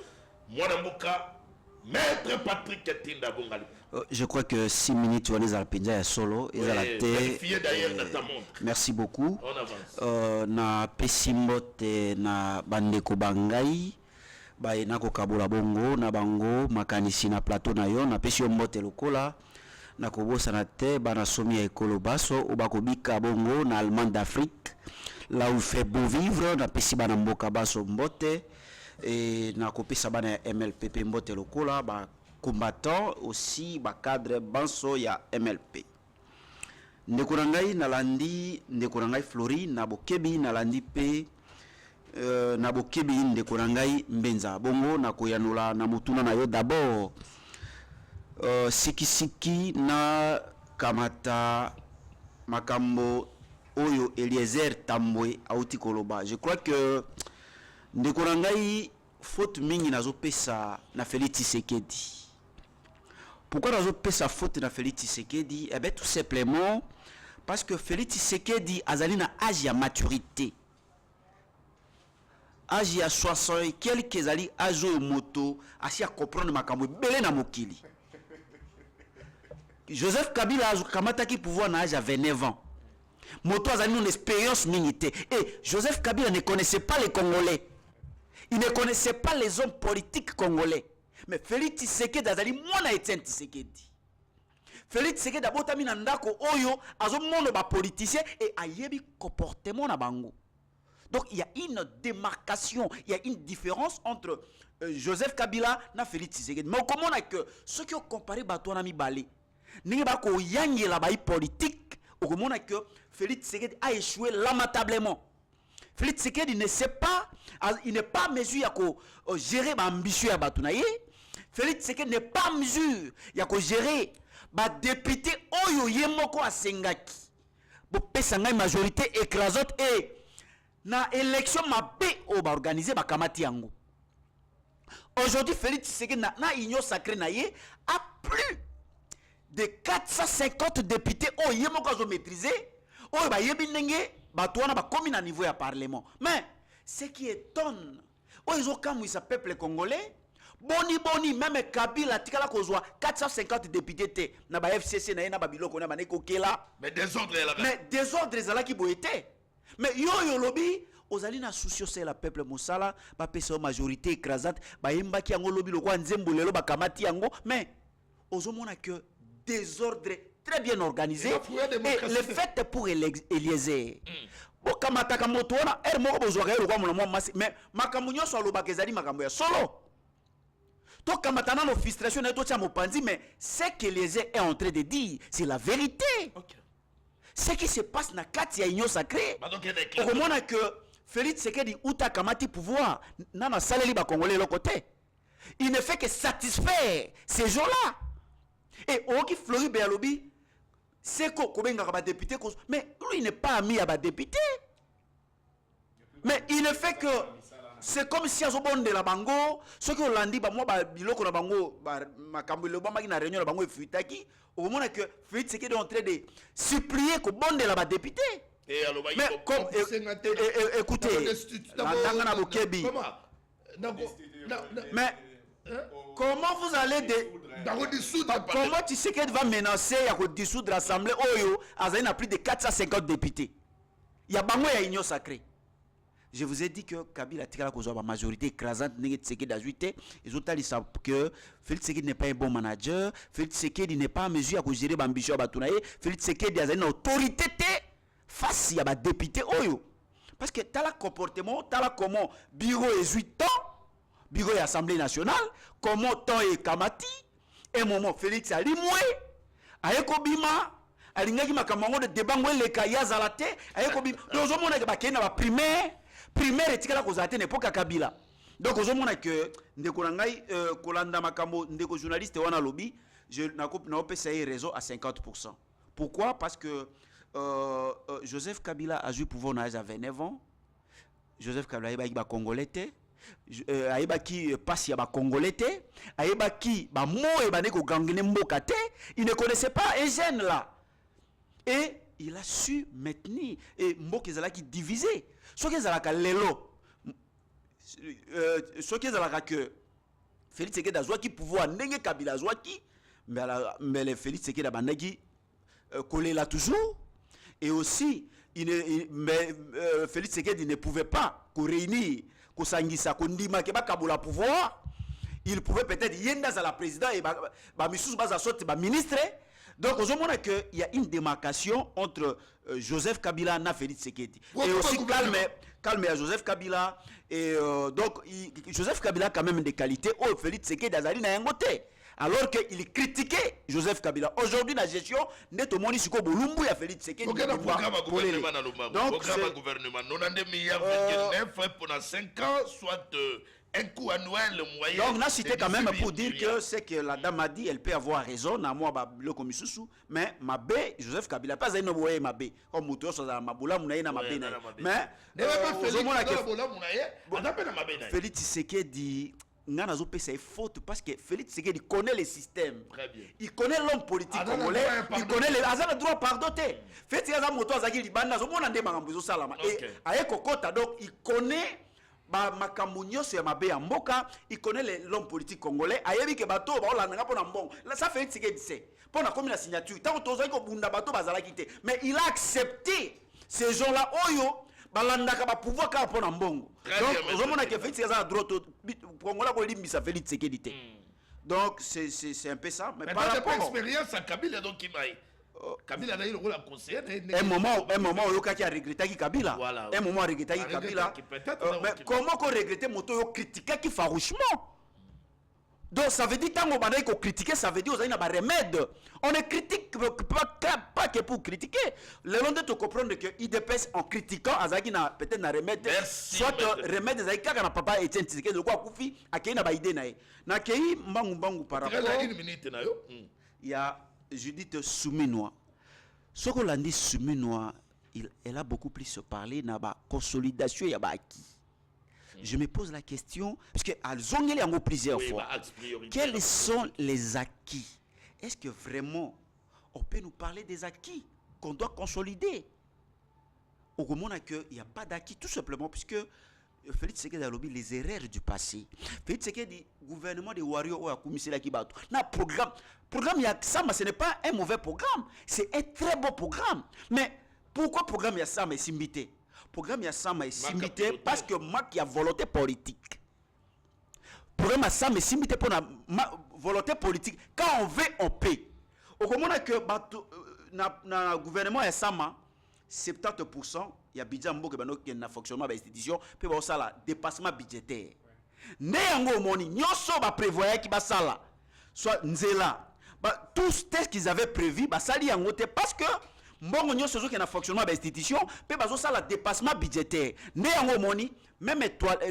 mon amboka Maître Patrick Tinda Bongali. Je crois que 6 minutes, on les a pédia solo. Oui, vérifiez d'ailleurs dans ta montre. Merci beaucoup. On avance. Na pesimbote na bandeko bangai. Ba na ko kabula bongo na bango makanisi na plateau na yo na pesi mbote lokola na kobosa na te bana somi ekolo baso ou bakobika bongo na Allemagne d'Afrique là où il fait beau vivre na pesi bana mboka baso mbote et na kopesa bana MLPP mbote lokola ba combattant aussi ba cadre banso ya MLP. Ndeko ngai nalandi ndeko ngai Flori na bokebi nalandi pe na bokebi ndeko ngai Mbenza bongo na koyanula na mutuna na yo d'abord siki na kamata makambo oyo Eliezer Tamboué auti koloba. Je crois que ndeko ngai faute mingi nazo pesa na Félix Tshisekedi. Pourquoi nazo pesa faute na Félix Tshisekedi? Eh bien tout simplement parce que Félix Tshisekedi azali na âge ya maturité. Âge ya 60 et quelques ali âge au moto asi à comprendre makambo belé na mokili. Joseph Kabila a kamataki pouvoir na âge à 29 ans. Moto azali une expérience militaire et Joseph Kabila ne connaissait pas les Congolais. Il ne connaissait pas les hommes politiques congolais. Mais Félix Tshisekedi azali mwana Etienne Tshisekedi. Félix Tshisekedi d'abord tamina ndako oyo azo mono ba politicien et ayebi comportement na bango. Donc il y a une démarcation, il y a une différence entre Joseph Kabila et Félix Tshisekedi. Mais comment on a que ceux qui ont comparé Batouana Mibale, n'est pas qu'au yangi la baille politique, au comment on a que Félix Tshisekedi a échoué lamentablement. Félix Tshisekedi ne sait pas, il n'est pas en mesure de gérer l'ambition à Batounaye. Félix Tshisekedi n'est pas en mesure de gérer les députés Oyo Yemoko à Sengaki. Pour une majorité écrasante et na élection mabé au ba organiser ba kamati yango. Aujourd'hui Félix Tshisekedi na union sacrée naie a plus de 450 députés au Yemoko zo maîtriser o ba yebi ndenge batouana ba komi na niveau ya parlement. Mais ce qui étonne, ils ont comme ce peuple congolais, boni même Kabila tikala kozwa 450 députés te na ba FCC na ba biloko na ba nekokela. Mais désordre là. Mais désordre ezala ki boete. Mais yo lobby ozali na soucieux c'est la peuple mosala ba pesa majorité écrasante ba yemba ki yango lobby lokwa nzembo lelo ba kamati yango mais ozomona que désordre très bien organisé et le fait pour Eliezer bokamataka moto wana er moko bozwaka ye lokwa mona masi mais makambo nyonso alobaka ezali makambo ya solo to kamatana no frustration na to tia mopanzi mais ce qu'Eliezer est en train de dire c'est la vérité. Okay. Ce qui se passe na kati ya union sacrée au moment que Félix Tshisekedi uta kamati pouvoir nana saleli ba congolais le côté il ne fait que satisfaire ces gens-là et oki Flori Bealobi c'est kobenga ba député mais lui il n'est pas ami à ba député mais il ne fait que c'est comme si azobonde de la bango ceux qui olandi ba moi ba biloko na bango ba makambo le bamba ki na réunion na bango efutaki au moment que Félix Tshisekedi est en train de supplier que bonde la ba député. Mais comme écoutez na bokebi mais comment vous allez comment Tshisekedi va menacer à dissoudre l'assemblée oyo azali na plus de 450 députés il y a bango ya union sacrée. Je vous ai dit que Kabila tikala kozwa ba majorité écrasante ndenge Tshisekedi d'ajouter ils ont dit que Félix Tshisekedi n'est pas un bon manager, Félix Tshisekedi n'est pas en mesure à gérer l'ambition ba tunaye, Félix Tshisekedi a une autorité face à ba député oyo parce que t'as le comportement, t'as la comment bureau est 8 ans, bureau et assemblée nationale, comment temps et kamati un moment Félix alimwe ayeko bima alingaki makambo de débat ngwe le kaya zalate ayeko bima donc au monde ba kena ba primaire etikala kozate n'époque Kabila. Donc ozomona que ndeko na ngai kolanda makambo ndeko journaliste wana lobby je na opesa raison à 50%. Pourquoi? Parce que Joseph Kabila a eu pouvoir à 29 ans. Joseph Kabila a ba congolais té ayeba ki passe ya ba congolais té ayeba ki ba mo e ba neko gangene mboka té il ne connaissait pas un jeune là et il a su maintenir et mboka ezalaki divisé. Ce qui est à la lelo, ce qui est à la que Félix Tshisekedi a joué qui pouvoir n'engue Kabila joué qui, mais le Félix Tshisekedi a bandagi collé là toujours et aussi Félix Tshisekedi ne pouvait pas réunir kosangisa kondima ke ba kabula pouvoir, il pouvait peut-être yenda à la président et ba misusu ba sorte ba ministre. Donc, au moment qu'il y a une démarcation entre Joseph Kabila et Félix Tshisekedi. Et aussi calme à Joseph Kabila. Et donc, Joseph Kabila a quand même des qualités. Oh, Félix Tshisekedi Azali n'a rien goté. Alors qu'il critiquait Joseph Kabila. Aujourd'hui, la gestion n'est au monde ici qu'au Boulumbu et Félix Tshisekedi. Donc, le programme gouvernement, 92 milliards pour 5 ans, soit un coût annuel moyen. Donc, on a cité quand même pour dire que c'est que la dame a dit, elle peut avoir raison, na moi, le commissus, mais Mabé, Joseph Kabila, pas un noyé Mabé, comme Mouto, ça a Maboula, Mounaï, na Mabé. Mais, Félix Tshisekedi ngana zo pesa faute parce que Félix Tshisekedi connaît le système. Très bien. Il connaît l'homme politique congolais, il connaît les azana droit pardonner. Félix Tshisekedi moto azaki libanda zo mona ndema ngambo zo salama. Et ayeko kota donc il connaît ba makambo nyonso ya mabe ya mboka, il connaît l'homme politique congolais, ayebi ke bato ba olanda nga pona mbongo. Là ça Félix Tshisekedi sait. Pona comme la signature, tant tozaki ko bunda bato bazala kité. Mais il a accepté ces gens-là oyo balandaka ba pouvoir ka pona mbongo. Donc ozomona que Félix Tshisekedi a droit Congolais ko limbisa Félix Tshisekedi te. Donc c'est un peu ça, mais par rapport à l'expérience à Kabila donc il m'a Kabila a eu le rôle à conseiller. Un moment où Yoka qui a regretté Kabila. Voilà. Un moment regretté Kabila. Mais comment qu'on regrette moto yo critiquer qui farouchement. Donc ça veut dire tant qu'on critiquer, ça veut dire qu'on a un remède. On ne critique pas que pour critiquer. Le long de te comprendre que IDPS en critiquant Azaki na peut-être un remède. Soit remède Azaki quand na papa Etienne Tshisekedi de quoi Koufi a qu'il na ba idée na. Na kei mbangu par rapport. Il y a Judith Souminois. Ce qu'on l'a dit Souminois, elle a beaucoup plus parlé na ba consolidation ya ba acquis. Je me pose la question, parce qu'elles ont eu plusieurs fois. Quels sont les acquis? Est-ce que vraiment, on peut nous parler des acquis qu'on doit consolider? Au moment qu'il n'y a pas d'acquis, tout simplement, puisque Félix Tshisekedi a lobby les erreurs du passé. Félix Tshisekedi, gouvernement de Wario a commis la Kibato. Programme, Yassama, ce n'est pas un mauvais programme, c'est un très beau programme. Mais pourquoi programme Yassama est simbité? Programme Yassama est simité parce que moi qui a volonté politique. Programme Yassama est simité pour la volonté politique. Quand on veut, on paie. Au moment que le gouvernement Yassama, 70%, il y a budget qui est fonctionnement de l'institution, puis il y a dépassement budgétaire. Néanmoins, il y a prévoyé qui va ça soit Nzela. Tout ce qu'ils avaient prévu, ça y est parce que mbongo nyonso zo qui na fonctionnement ba institution pe bazo ça la dépassement budgétaire né yango moni même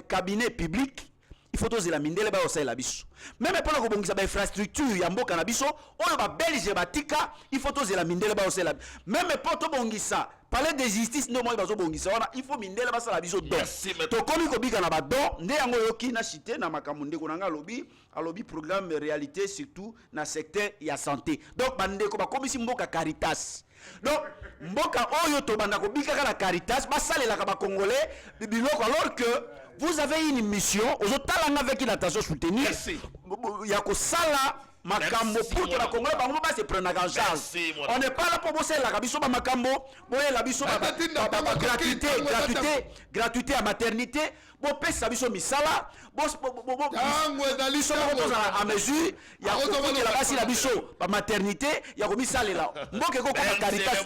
cabinet public il faut oser la mindele ba osala la biso même pour ko bongisa ba infrastructure ya mboka na biso oyo ba belge batika il faut oser la mindele ba osala même pour to bongisa parler de justice no moi bazo bongisa wana il faut mindele ba sala biso donc to komi ko bika na ba don né yango yoki na cité na makamunde ko nanga lobby programme réalité surtout na secteur ya santé donc bande ko ba komisi mboka Caritas. Donc, mboka oyo to banda ko bika la Caritas basalela ka ba congolais biloko alors que vous avez une mission aux talanga avec une attention soutenir ya ko sala makambo pour que la congolais bango ba se prendre en charge. On n'est pas là pour bosser la biso ba makambo boye la biso ba gratuité à maternité bo pesa biso misala bo à mesure ya ko la basi la biso ba maternité ya ko misalela mboke ko ka Caritas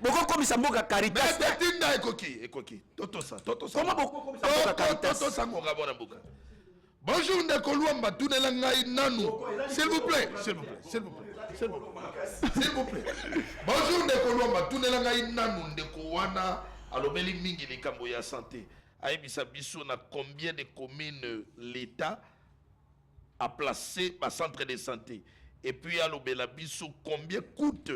boko komisa mboka Caritas ekoki toto ça comment boko komisa mboka Caritas bonjour ndeko Luamba tunela ngai nanu s'il vous plaît bonjour ndeko Luamba tunela ngai nanu ndeko wana alobeli mingi likambo ya santé ayebisa biso na combien de communes l'État a placé un centre de santé et puis alobela biso combien coûte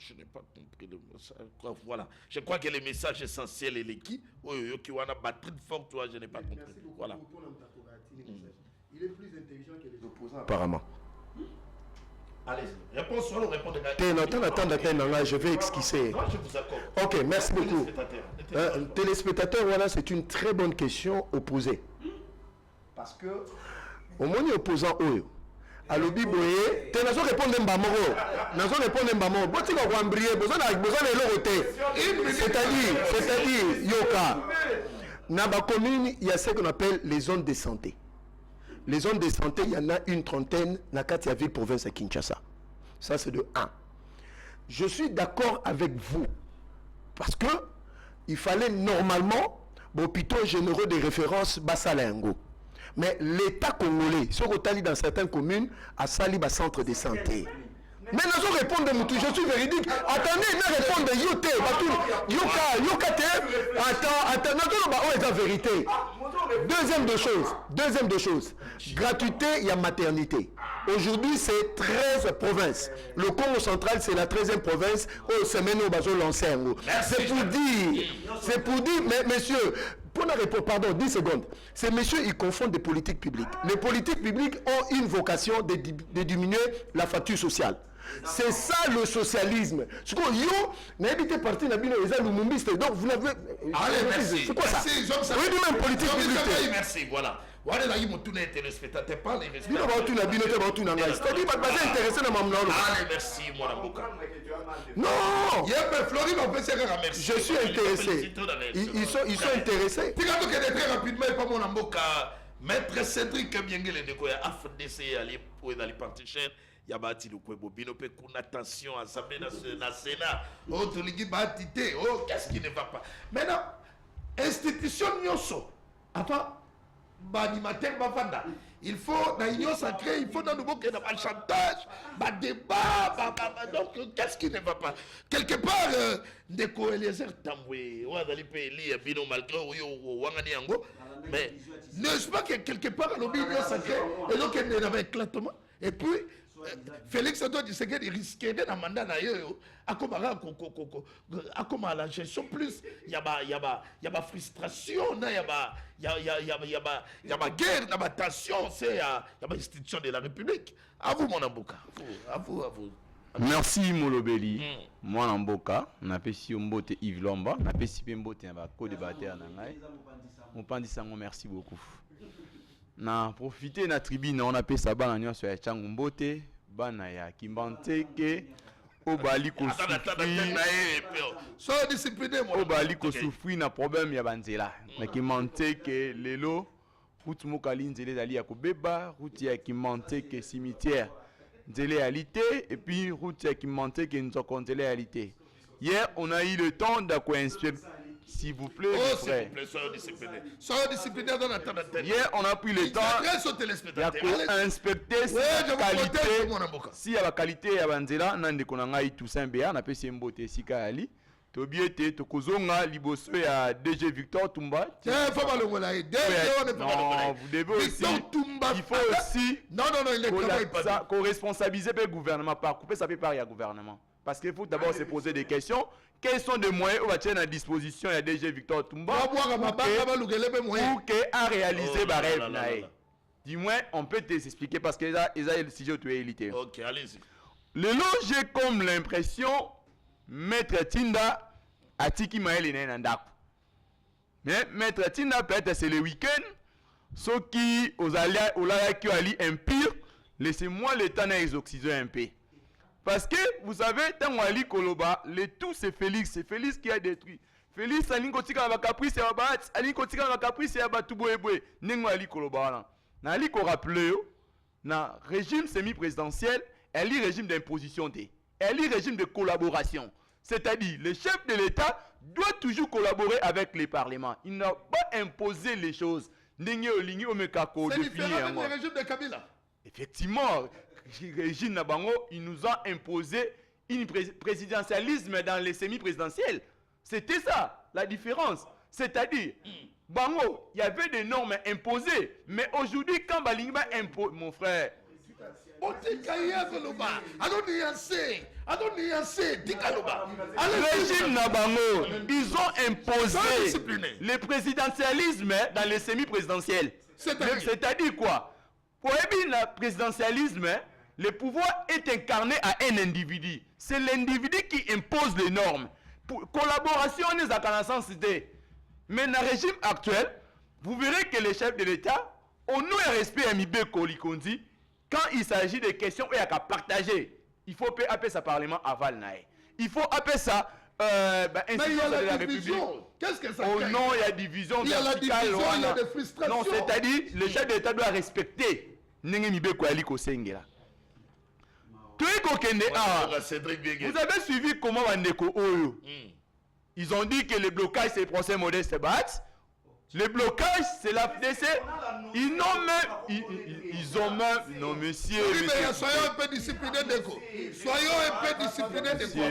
je n'ai pas compris le message. Voilà. Je crois que le message essentiel est l'équipe. Qui a batterie forte, je n'ai pas compris. Voilà. Il est plus intelligent que les opposants. Apparemment. Allez-y. Réponse soit répondez. Attends, je vais esquisser. Non, je vous accorde. Ok, merci beaucoup. Téléspectateur, voilà, c'est une très bonne question opposée. Parce que, au moins, opposant eux. Alobi boye te nazo répondre mbamoro botika ko ambrier besoin de l'autorité c'est-à-dire yoka na ba commune il y a ce qu'on appelle les zones de santé. Les zones de santé, il y en a une trentaine na kati ya ville province à Kinshasa. Ça c'est de 1. Je suis d'accord avec vous parce que il fallait normalement hôpitaux généraux de référence Basalengo. Mais l'État congolais, ce qu'on dit dans certaines communes, a sali bas centre de santé. Mais nous allons répondre, je suis véridique. Attendez, nous répondons, attends, nous la vérité. Deuxième de choses. Gratuité, il y a maternité. Aujourd'hui, c'est 13 provinces. Le Congo central, c'est la 13e province. Au semaine où bazo lancé. C'est pour dire, mais messieurs, pour la réponse, pardon, 10 secondes. Ces messieurs, ils confondent des politiques publiques. Les politiques publiques ont une vocation de diminuer la facture sociale. C'est ça le socialisme. Ce que yo, n'habitez parti n'habitez les Lumumbiste. Donc vous n'avez. Allez, merci. C'est quoi ça? Merci, oui, même politique publique. Merci, voilà. wana ezalaki motuna ya téléspectateur pas les bino baotuna bino te baotuna ngai c'est-à-dire baza intéressé na mamuna olo. Allez, merci mwana mboka. Non, yepe Flori bapesi kaka merci. je suis intéressé. Ils sont intéressés. tika tokende très rapidement epa mwana mboka maître Cédric Biengele ndeko ya AFDC ali po ezali parti cher ya bati lukwebo bino pe kuna tension assemblée na Sénat oh tolingi bati te oh qu'est-ce qui ne va pas maintenant institution nyonso enfin animateur bavanda il faut na union sacrée il faut dans nouveau que na chantage ba débat donc qu'est-ce qui ne va pas quelque part ndeko Eliezer Tambwe wazali pe li bino malgré oyo wangani yango mais n'est-ce pas que quelque part l'union sacrée et donc il y avait éclatement et puis Félix Antoine Tshisekedi risquait d'un mandat d'ailleurs à comme à la gestion plus il y a frustration il y a guerre il y a tension c'est il y a institution de la République à vous mon amboka à vous merci Molobeli moi amboka na pesi mbote Yves Lomba na pesi pe mbote na ba co-débatteur na ngai Mopandi sango merci beaucoup. Na profiter na tribune on appelle ça bana nyonso ya changu mbote bana ya Kimbanteke obali ko so discipliné moi obali ko souffrir na problème ya banzela na Kimbanteke lelo route mokali nzele zali ya kobeba route ya Kimbanteke cimetière nzele alité et puis route ya Kimbanteke nzoko nzele alité. Hier on a eu le temps d'inspirer. S'il vous plaît, soyez discipliné dans la table. Hier, on a pris le temps d'inspecter la qualité. Si il y a la qualité, il y a Banzela, Nande Konangai Toussaint Béa, on a pu s'emboter Sika Ali. Tobiete, Tokozonga, Liboso et DG Victor Toumba. Non, vous devez aussi. Il faut aussi. Non, il est pas. Co-responsabiliser le gouvernement, pas couper ça par le gouvernement. Parce qu'il faut d'abord se poser des questions. Quels sont les moyens où va à disposition de DG Victor Toumba pour qu'à réaliser le rêve? Du moins, on peut t'expliquer parce que ça, ils ont le sujet de réalité. Ok, allez-y. Le lot, j'ai comme l'impression, Maître Tinda a tiki maël nandako. Mais Maître Tinda, peut-être c'est le week-end, ceux qui aux alliés, au laya qui ali impire, laissez-moi le temps d'exoxyder un peu. Parce que, vous savez, tant Ali Koloba, le tout c'est Félix qui a détruit. Félix, Alinko Tika va caprice, c'est Abat, Alinko Tika va caprice, c'est Abat Touboéboué, Nengo Ali Koloba. Na Ali ko rappelé, na régime semi-présidentiel, elle est régime d'imposition, elle est régime de collaboration. C'est-à-dire, le chef de l'État doit toujours collaborer avec les parlements. Il n'a pas imposé les choses. C'est différent du régime de Kabila. Effectivement. Régine Nabango, il nous a imposé un présidentialisme dans les semi-présidentiels. C'était ça, la différence. C'est-à-dire, Bango, il y avait des normes imposées. Mais aujourd'hui, quand Balingba impose, mon frère, régime Nabango, ils ont imposé le présidentialisme dans les semi-présidentiels. C'est-à-dire quoi? Pour le présidentialisme, le pouvoir est incarné à un individu. C'est l'individu qui impose les normes. Pour collaboration, nous avons sens idée. Mais dans le régime actuel, vous verrez que les chefs de l'État ont nous un respect à Mibé Kolikondi quand il s'agit de questions qu'il y a qu'à partager. Il faut appeler ça Parlement aval nae. Il faut appeler ça institution de la République. Qu'est-ce que ça crée? Oh non, il y a division. Il y a la division, il y a des frustrations. Non, c'est-à-dire, le chef de l'État doit respecter. Vous avez suivi comment Wandeko Oyo? Ils ont dit que le blocage c'est le procès modeste battent. Le blocage c'est la FDC. Ils ont même. Non, monsieur. Soyons un peu disciplinés de quoi. Soyons un peu disciplinés de quoi.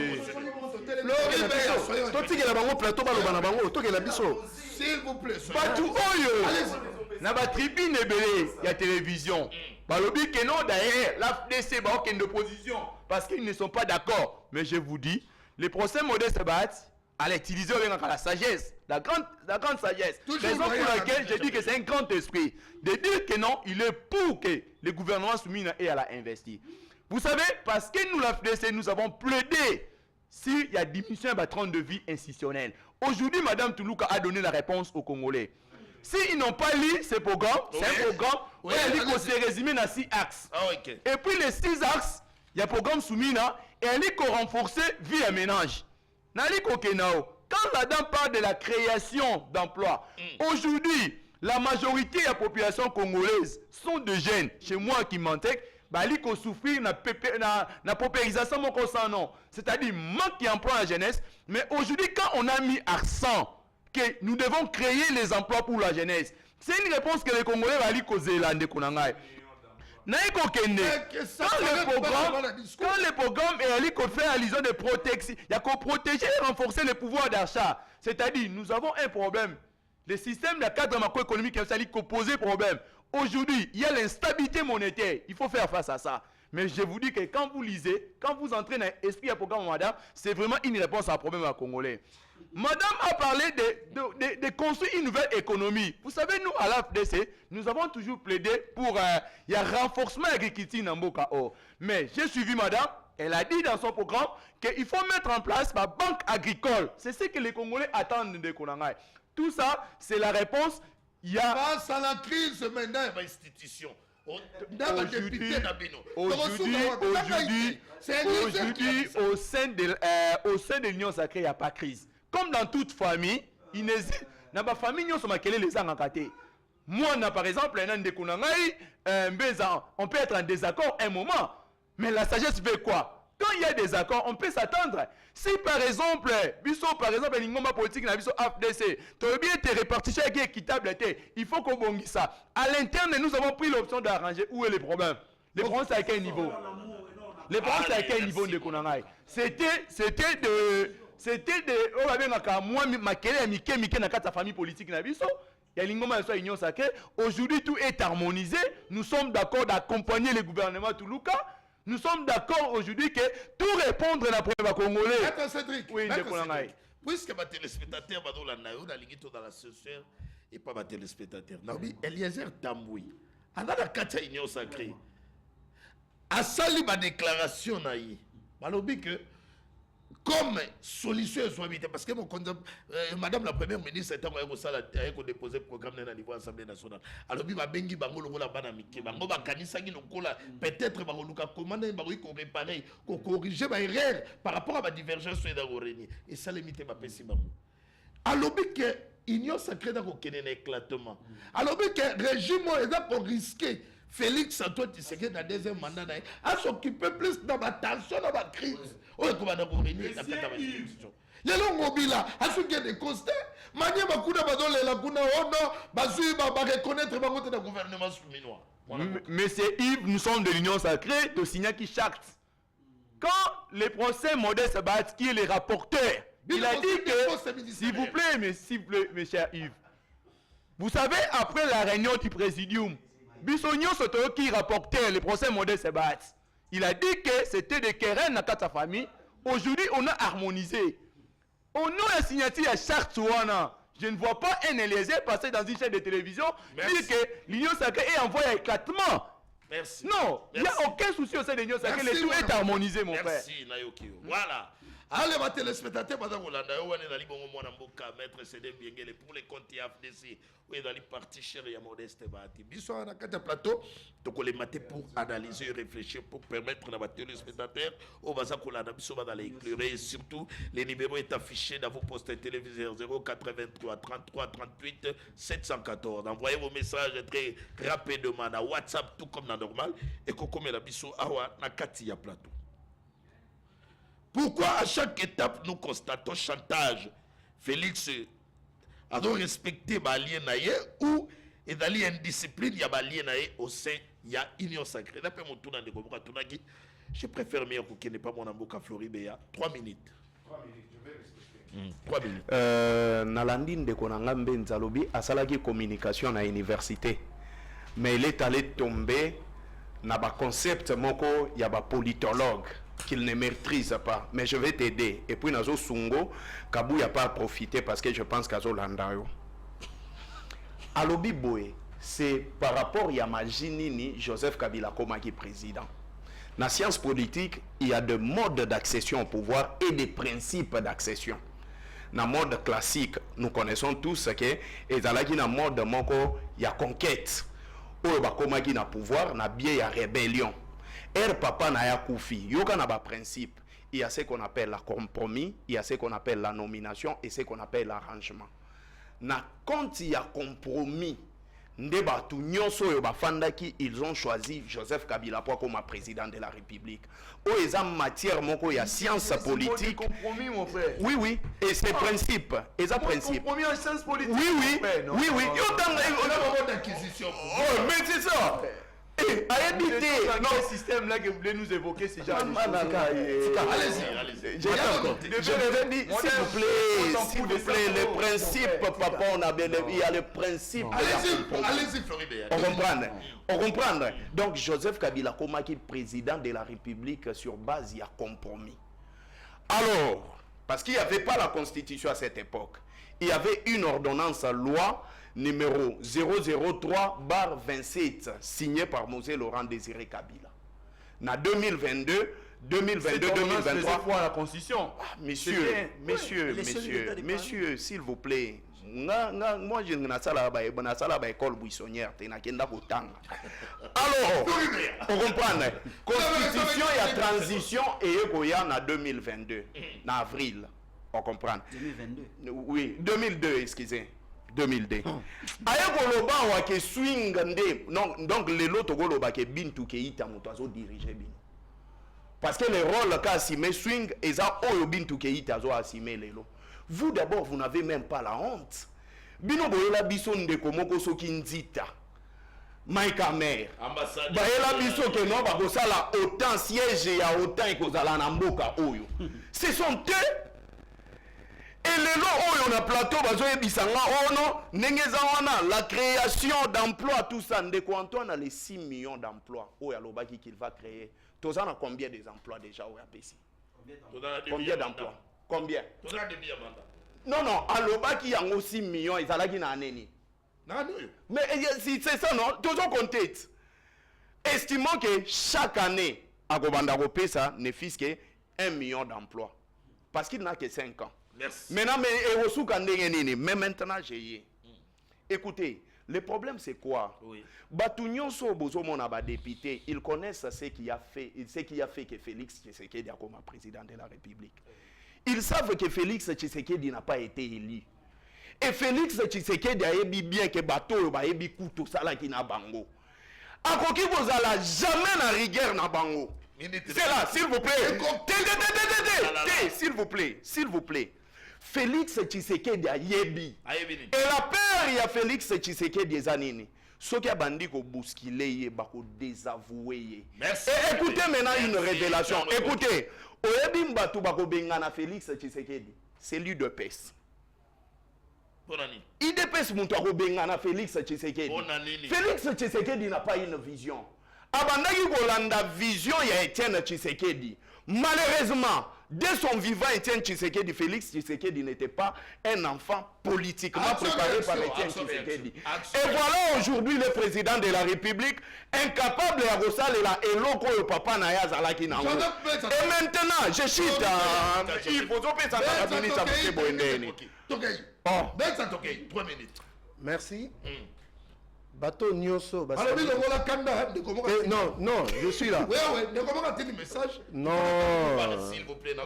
S'il vous plaît. Batou Oyo. Na ba tribune ebele ya télévision. Balobi que non d'ailleurs la FDC ba aucune opposition parce qu'ils ne sont pas d'accord. Mais je vous dis, les procès modestes battent à l'utiliser la sagesse, la grande sagesse. Raison pour laquelle je dis que c'est un grand esprit de dire que non, il est pour que le gouvernement soumis et à la investir. Vous savez, parce que nous la FDC, nous avons plaidé s'il y a diminution de 30 de vie institutionnelle. Aujourd'hui, Madame Toulouka a donné la réponse aux Congolais. S'ils n'ont pas lu ce programme, c'est un programme Oui, qui allez-y. se résume dans 6 axes. Ah, ok. Et puis les 6 axes, il y a un programme soumis là, et elle est renforcer vie et ménage. Quand la dame parle de la création d'emplois, aujourd'hui, la majorité de la population congolaise sont de jeunes. Chez moi qui m'entête, bali ko souffrir na paupérisation mon sans nom. C'est-à-dire manque d'emploi à la jeunesse. Mais aujourd'hui, quand on a mis accent que nous devons créer les emplois pour la jeunesse, c'est une réponse que les Congolais bali causer là ndekunangai. Quand le programme est allé faire allusion de protection, il y a qu'on protéger et renforcer le pouvoir d'achat. C'est-à-dire, nous avons un problème. Le système de cadre macroéconomique est posé problème. Aujourd'hui, il y a l'instabilité monétaire. Il faut faire face à ça. Mais je vous dis que quand vous lisez, quand vous entrez dans l'esprit du programme, madame, c'est vraiment une réponse à un problème à Congolais. Madame a parlé de construire une nouvelle économie. Vous savez, nous, à l'AFDC, nous avons toujours plaidé pour il y a renforcement de l'agriculture dans Mboka. Mais j'ai suivi madame, elle a dit dans son programme qu'il faut mettre en place ma banque agricole. C'est ce que les Congolais attendent de Konangai. Tout ça, c'est la réponse. Il y a... Face à la crise, maintenant, il y a institution. Aujourd'hui, au sein de l'Union sacrée, il n'y a pas de crise. Comme dans toute famille, dans ma famille, nous sommes les engatés. Moi, par exemple, on peut être en désaccord un moment, mais la sagesse fait quoi? Quand il y a des accords, on peut s'attendre. Si par exemple, l'ingoma politique na biso AFDC, tu veux bien te répartition équitable, il faut qu'on bonge ça. À l'interne, nous avons pris l'option d'arranger. Où est le problème? Le problème, c'est à quel niveau? Le problème, c'est à quel niveau de Konangai? C'était de on va bien moi ma kele mike na kata famille politique na biso. Il y a l'ingoma soit union sacrée. Aujourd'hui, tout est harmonisé. Nous sommes d'accord d'accompagner le gouvernement Toulouka. Nous sommes d'accord aujourd'hui que tout répondre à la problème congolais. Maître Cédric, oui, puisque les téléspectateurs sont dans la session et pas les téléspectateurs. Eliezer Tamboui, à la Katia Union Sacrée, à sali ma déclaration, malobi que comme solution parce que madame la première ministre était en déposé le programme de l'Assemblée nationale. Alors, il bengi bango lokola bana mike bango bakanisa ki lokola peut-être bango luka commander bango ko réparer ko corriger ba erreur par rapport à la divergence de l'Orenie et ça limite ba pesi bango. Alors que union sacrée dans ko kene éclatement. Alors que régime est pour risquer Félix Antoine Tshisekedi dans deuxième mandat à s'occuper plus dans la tension dans la crise. On est comme dans l'Orenie la institution. Les longs mobila à ce qui des constats, manier bakuna badole la kuna ono bazui ba reconnaître ba côté du gouvernement souminois. Monsieur Yves, nous sommes de l'Union sacrée, de Signaki Charte. Quand le procès Modeste Bat, qui est le rapporteur, il a dit que, s'il vous plaît, mes chers Yves, vous savez, après la réunion du présidium, Bissonio Soto qui rapportait le procès Modeste Bat, il a dit que c'était des querelles dans sa famille. Aujourd'hui, on a harmonisé. On a signature à charte Ouana. Je ne vois pas un Eliezer passer dans une chaîne de télévision dire que l'Union sacrée est envoyée à éclatement. Merci. Non, il n'y a aucun souci au sein de l'Union sacrée. Le tout est harmonisé, mon frère. Merci, Nayoki. Voilà. Allez, ma téléspectateur, madame Olanda, on est dans le Mboka, maître CD Biengele pour les comptes FDC. On est dans les parties chères et modestes. Bisous à la plateau. Donc, on les mater pour analyser et réfléchir pour permettre à nos téléspectateurs au Baza Kolanda, bisous dans l'éclairer. Et surtout, les numéros est affiché dans vos postes téléviseurs 083 33 38 714. Envoyez vos messages très rapidement à WhatsApp, tout comme dans normal. Et qu'on comme la bisous à la Katia plateau. Pourquoi à chaque étape nous constatons chantage? Félix a donc respecté l'allié ou et d'allié indiscipline, il y a l'allié au sein, il y a union sacrée. D'après mon tour dans les Gomora Tunagi, je préfère mieux qu'il n'ait pas mon amboka Floribéa. 3 minutes. 3 minutes, je vais respecter. 3 minutes. Nalandine de Konangambe Nzalobi a salagi communication à l'université. Mais il est allé tomber dans le concept moko, il y a un politologue qu'il ne maîtrise pas, mais je vais t'aider. Et puis nazo sungo Kabou n'a pas profité parce que je pense qu'azo landayo. Alobi boy, c'est par rapport à Majinini Joseph Kabila Koma qui est président. Dans la science politique, il y a des modes d'accession au pouvoir et des principes d'accession. na mode classique, nous connaissons tous que ezalaki na mode moko ya conquête. Oyo bakomaki na pouvoir na bien ya rébellion. Papa na ya koufi, yoka na ba principe. Il y a ce qu'on appelle la compromis, il y a ce qu'on appelle la nomination et ce qu'on appelle l'arrangement. Na quand il y a compromis, ndeba tu nyonso yo bafandaki, ils ont choisi Joseph Kabila comme président de la République. O eza matière moko ya science politique. Compromis, mon frère. Oui, oui, et c'est principe, et ça principe. Compromis en science politique. Oui, oui, oui, oui. On a vraiment d'acquisition. Oh, mais c'est ça. À éviter. Non, le système là que vous voulez nous évoquer, c'est déjà. Allez-y. Je devais dire, s'il vous plaît, les principes, papa, il y a le principe. Allez-y, Floride. On comprend. Donc, Joseph Kabila, comme président de la République sur base, il y a compromis. Alors, parce qu'il n'y avait pas la constitution à cette époque, il y avait une ordonnance loi numéro 003/27 signée par Mosé Laurent Désiré Kabila. En 2022-2023. À la constitution. Messieurs, s'il vous plaît. Moi, je n'ai pas école buissonnière. Alors, on comprend. Constitution et transition et en 2022, en avril. On comprend. 2022. Oui, 2002, excusez. 2002. Ayekoloba wa ke swing nde donc les loto goloba ke bintu ke ita moto azo diriger bin. Parce que le rôle qu'a assumé swing eza oyo bintu ke ita azo assumer lelo. Vous d'abord vous n'avez même pas la honte. Bino boyela biso ndeko moko soki nzita. Maïka mère. Baela biso ke non ba kosala autant siège ya autant ekozala na mboka oyo. Ce sont eux. Et les lots on a plateau la création d'emplois, tout ça, Antoine a les 6 millions d'emplois. Oh, il qu'il va créer. Tous on a combien des emplois déjà au APC? Combien d'emplois? Combien? Non, Alobaki a 6 millions, ils ont na neni. Mais c'est ça, non? Toujours compté. Estimons que chaque année, à Gobanda Pesa ne fixe que 1 million d'emplois. Parce qu'il n'a que 5 ans. Merci. Maintenant, mais maintenant, j'ai. Écoutez, le problème c'est quoi? Oui. Député, ils connaissent ce qui a fait que Félix Tshisekedi a comme président de la République. Ils savent que Félix Tshisekedi n'a pas été élu. Et Félix Tshisekedi a dit bien que bateau ba yebi kuto sala ki na bango. Akoki bozala jamais na rigueur na bango. C'est là, s'il vous plaît. S'il vous plaît. Félix Tshisekedi a yebi. Et la peur, il y a Félix Tshisekedi des années. Ce qui a bandit ko bousculer, bako désavouer. Merci. Et écoutez maintenant une révélation. Écoutez, oyebi mbatu bako bengana Félix Tshisekedi, c'est lui de PES. Il dépêche mon toit bengana Félix Tshisekedi. Félix Tshisekedi n'a pas une vision. Abandaki kolanda vision ya Etienne Tshisekedi. Malheureusement, dès son vivant, Etienne Tshisekedi, Félix Tshisekedi n'était pas un enfant politiquement préparé par Etienne Tshisekedi. Et voilà aujourd'hui le président de la République incapable de resaler la eloko au papa Naya Zalaki Nango. Et maintenant, je cite il faut que ça soit ministre de Boendeni. Oh, 3 minutes. Merci. Bateau Nyoso. Non, je suis là. Oui, ne comment a-t-il message? Non. S'il vous plaît,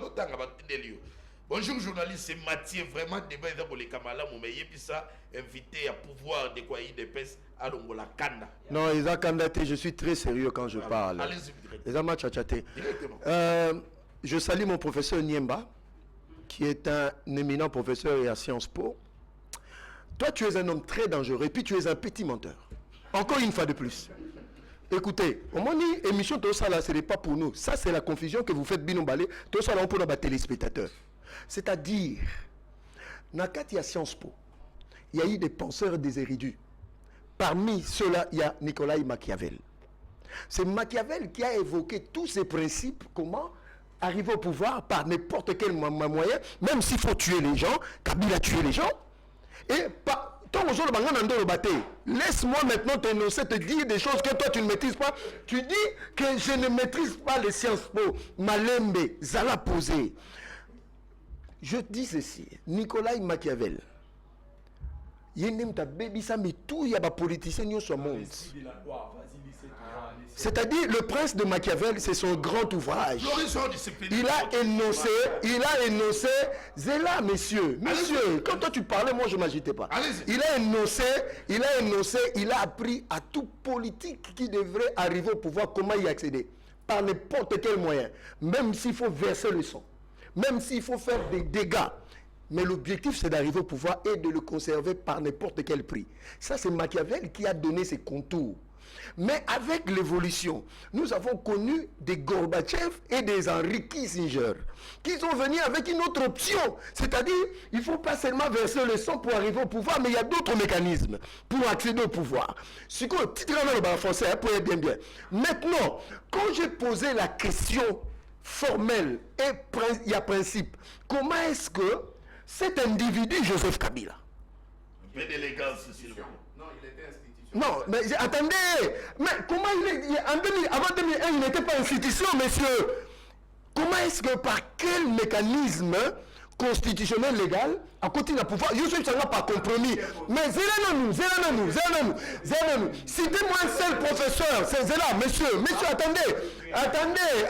bonjour journaliste, c'est Mathieu, vraiment débat pour les Kamala, mais puis ça, invité à pouvoir de quoi il dépêche à l'Ongola Kanda. Non, Isa Kandate, je suis très sérieux quand je parle. Allez-y, Isa Machachate. Je salue mon professeur Niemba, qui est un éminent professeur à Sciences Po. Toi, tu es un homme très dangereux et puis tu es un petit menteur. Encore une fois de plus. Écoutez, au moment où émission tout ça là, ce n'est pas pour nous. Ça, c'est la confusion que vous faites bien balé. Tout ça là, on peut nos téléspectateurs. C'est-à-dire, dans il y a Sciences Po, il y a eu des penseurs et des érudits. Parmi ceux-là, il y a Nicolas Machiavel. C'est Machiavel qui a évoqué tous ces principes, comment arriver au pouvoir par n'importe quel moyen, même s'il faut tuer les gens. Kabila a tué les gens. Et laisse-moi maintenant t'énoncer, te dire des choses que toi tu ne maîtrises pas. Tu dis que je ne maîtrise pas les Sciences Po. Malembe, Zala posé. Je dis ceci, Nicolas Machiavel, mais tout y a des politiciens sur le monde. C'est-à-dire, le prince de Machiavel, c'est son grand ouvrage. Il a énoncé, Zéla, messieurs, quand toi tu parlais, moi je ne m'agitais pas. Il a énoncé, il a appris à tout politique qui devrait arriver au pouvoir, comment y accéder. Par n'importe quel moyen. Même s'il faut verser le sang. Même s'il faut faire des dégâts. Mais l'objectif, c'est d'arriver au pouvoir et de le conserver par n'importe quel prix. Ça, c'est Machiavel qui a donné ses contours. Mais avec l'évolution, nous avons connu des Gorbatchev et des Henry Kissinger qui sont venus avec une autre option. C'est-à-dire, il ne faut pas seulement verser le sang pour arriver au pouvoir, mais il y a d'autres mécanismes pour accéder au pouvoir. Ce qu'on titre en français, pour être bien. Maintenant, quand j'ai posé la question formelle et il y a principe, comment est-ce que cet individu, Joseph Kabila, Un peu d'élégance, s'il vous plaît. non, mais attendez, mais comment avant 2001, il n'était pas institution, messieurs. Comment est-ce que, par quel mécanisme constitutionnel légal, à côté d'un pouvoir, je suis par compromis. Mais zélanou. Citez-moi un seul professeur, c'est Zéla, messieurs, attendez,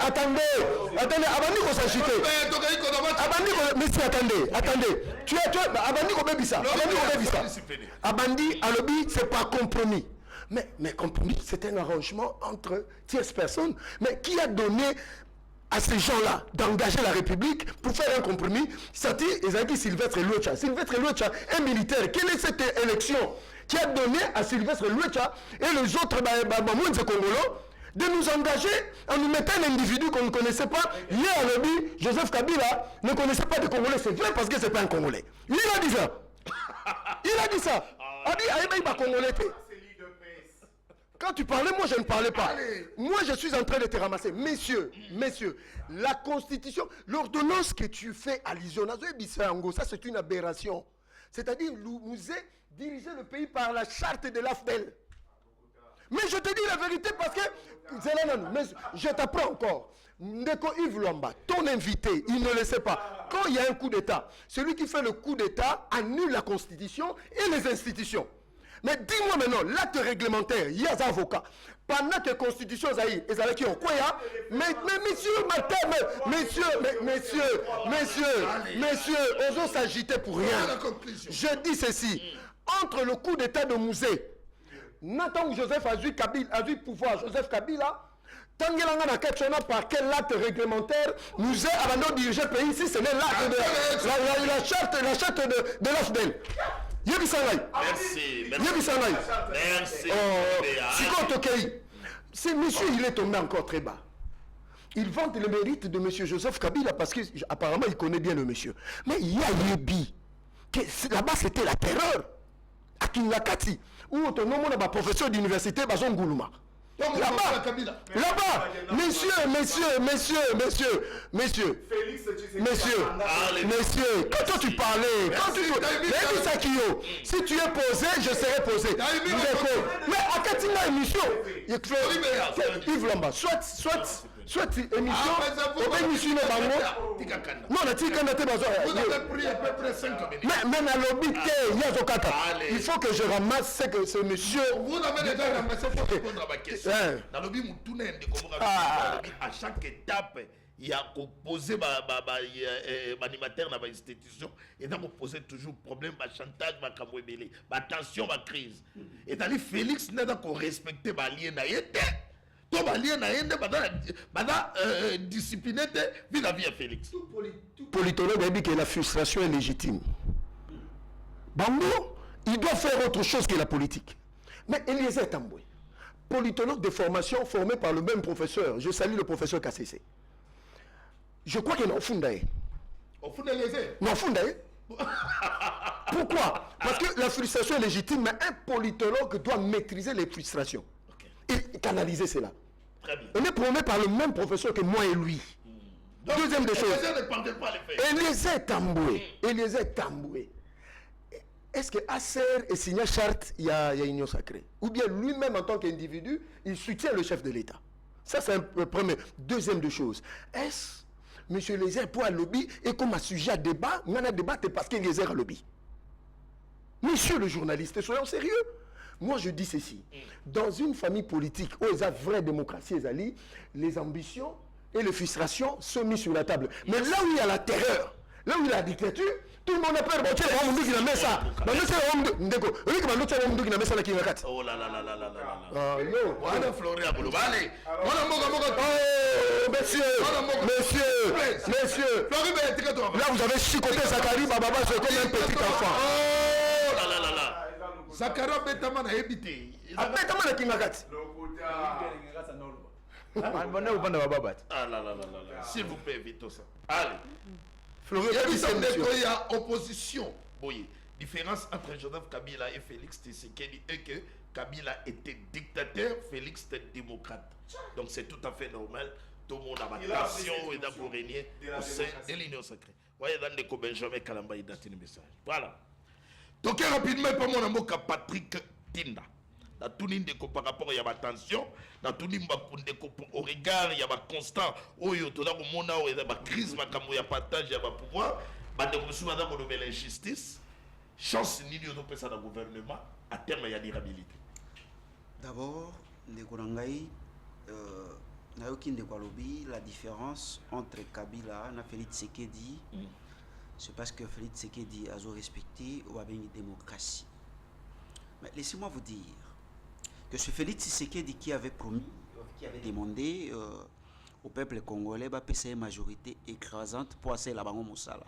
Abandi qu'on s'agite. Messieurs, attendez. Tu Abandi qu'on bébissa. Abandi, Alobi, c'est pas compromis. Mais compromis, c'est un arrangement entre tierces personnes. Mais qui a donné à ces gens-là d'engager la République pour faire un compromis? C'est-à-dire, Ezaki Sylvestre Luecha. Sylvestre Luecha, un militaire. Quelle est cette élection qui a donné à Sylvestre Luecha et les autres Congolais de nous engager en nous mettant un individu qu'on ne connaissait pas? Hier à l'objet, Joseph Kabila ne connaissait pas de Congolais. C'est vrai parce que ce n'est pas un Congolais. Il a dit ça. Il a dit ça. Il a dit Congolais. Quand tu parlais, moi je ne parlais pas. Moi je suis en train de te ramasser. Messieurs, la constitution, l'ordonnance que tu fais allusion, ça c'est une aberration. C'est-à-dire, nous est dirigé le pays par la charte de l'AFDEL. Mais je te dis la vérité parce que, je t'apprends encore. Ndeko Yves Lwamba, ton invité, il ne le sait pas. Quand il y a un coup d'État, celui qui fait le coup d'État annule la constitution et les institutions. Mais dis-moi maintenant, l'acte réglementaire, il y a des avocats. Pendant que la constitution est qui ont quoi, mais messieurs, osons s'agiter pour rien. Je dis ceci, entre le coup d'état de Mouzé, Nathan Joseph a eu pouvoir, Joseph Kabila, Tangelanga na question par quel acte réglementaire Mouzé avant de diriger le pays ici, ce n'est l'acte de la charte de l'AFDEL. Merci. C'est monsieur, il est tombé encore très bas. Il vante le mérite de monsieur Joseph Kabila parce qu'apparemment il connaît bien le monsieur. Mais il y a Yebi, là-bas c'était la terreur. À Kinakati, où on a un professeur d'université, Bazon Goulouma. Là-bas, messieurs, quand toi tu parlais, si tu es posé, je serai posé. Mais à Katina émission, Yves Lamba, soit émission, non, on a dit qu'on était besoin. Mais à l'obité, il faut que je ramasse ce que ce monsieur. Vous n'avez déjà ramassé pour répondre à ma question. À chaque étape, il y a opposé l'animateur dans l'institution et donc opposé toujours problème, chantage, tension, crise. Et d'aller Félix n'a pas respecté l'alien discipliné vis-à-vis de Félix. Politologue a dit que la frustration est légitime. Bango, il doit faire autre chose que la politique. Mais Eliezer Tamboué, politologue de formation formé par le même professeur, je salue le professeur KCC. Je crois qu'il est en Fundaï. Au fond de Eliezer? Non, Fundaï. Pourquoi? Parce que la frustration est légitime, mais un politologue doit maîtriser les frustrations. Et canaliser cela. Très bien. On est promu par le même professeur que moi et lui. Donc, deuxième des choses. Eliezer Tamboué. Est-ce que Acer est signé charte, il y a union sacrée? Ou bien lui-même en tant qu'individu, il soutient le chef de l'État? Ça c'est un premier. Deuxième des choses. Est-ce monsieur Lézère pour un lobby et comme un sujet à débat, on a débat parce qu'il Lézère à lobby. Monsieur le journaliste, soyons sérieux. Moi je dis ceci, dans une famille politique où il y a vraie démocratie, les ambitions et les frustrations sont mises sur la table. Mais là où il y a la terreur, là où il y a la dictature, tout le monde a peur. Bon, tu sais, on me dit qu'il a mis ça. Mais nous, c'est on me dit qu'il a mis ça là qui m'a. Oh là là là là là là. Ah non. Voilà Florian Boulouba. Allez. Oh, messieurs, là vous avez chicoté Zachary Bababa, c'est comme un petit enfant. Oh là là là là. Zakara Betama na ebité. Betama na Kimagati. Ah là là là là. S'il vous plaît, évitez ça. Allez. Il y a opposition. Oui. Différence entre Joseph Kabila et Félix Tshisekedi est que Kabila était dictateur, Félix était démocrate. Donc c'est tout à fait normal. Tout le monde a ma passion et pour régner au sein de l'Union sacrée. Voyez dans les Benjamin Kalamba il date un message. Voilà. Donc rapidement pour mon amour Patrick Tinda. Dans tout le monde par rapport à ma tension, dans tout le monde au regard, il y a ma constant, où il y a tout le monde, il y a ma crise, il y a partage, il y a ma pouvoir, il y a ma nouvelle injustice. Chance ni nous peut ça dans le gouvernement, à terme il y a l'irrabilité. D'abord, Ndekonangai, Nayoki Ndekwalobi, la différence entre Kabila et Félix Tshisekedi, c'est parce que Félix Tshisekedi a respecté ou a une démocratie. Mais laissez-moi vous dire que ce Félix Tshisekedi qui avait promis, qui avait demandé au peuple congolais de passer une majorité écrasante pour passer la Bango Moussala,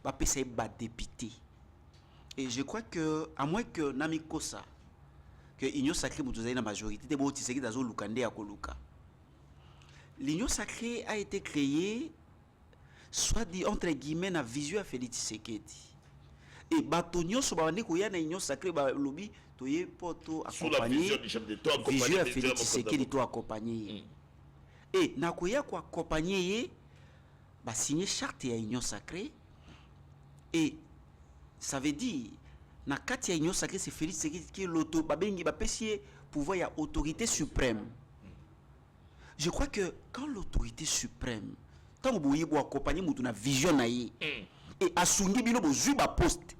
de passer un député. Et je crois que, à moins que Nami Kosa, que l'Union sacrée a la majorité, de Tshisekedi Azo Lukande à Koluka. L'Union sacrée a été créée, soit dit entre guillemets, la vision à Félix Tshisekedi. Et Batonio Sobane Koya na Union sacrée, lobby, toye poto accompagner, vision à Félix Tshisekedi to accompagner. Et Nakoya ko accompagner, ba signer charte à Union sacrée. Et ça veut dire, na kati ya Union sacrée, c'est Félix Tshisekedi qui est l'auto, babengi bapesier pouvoir ya autorité suprême. Je crois que quand l'autorité suprême, tant que vous voyez accompagner mon vision naïe et asungi bino bozu ba poste,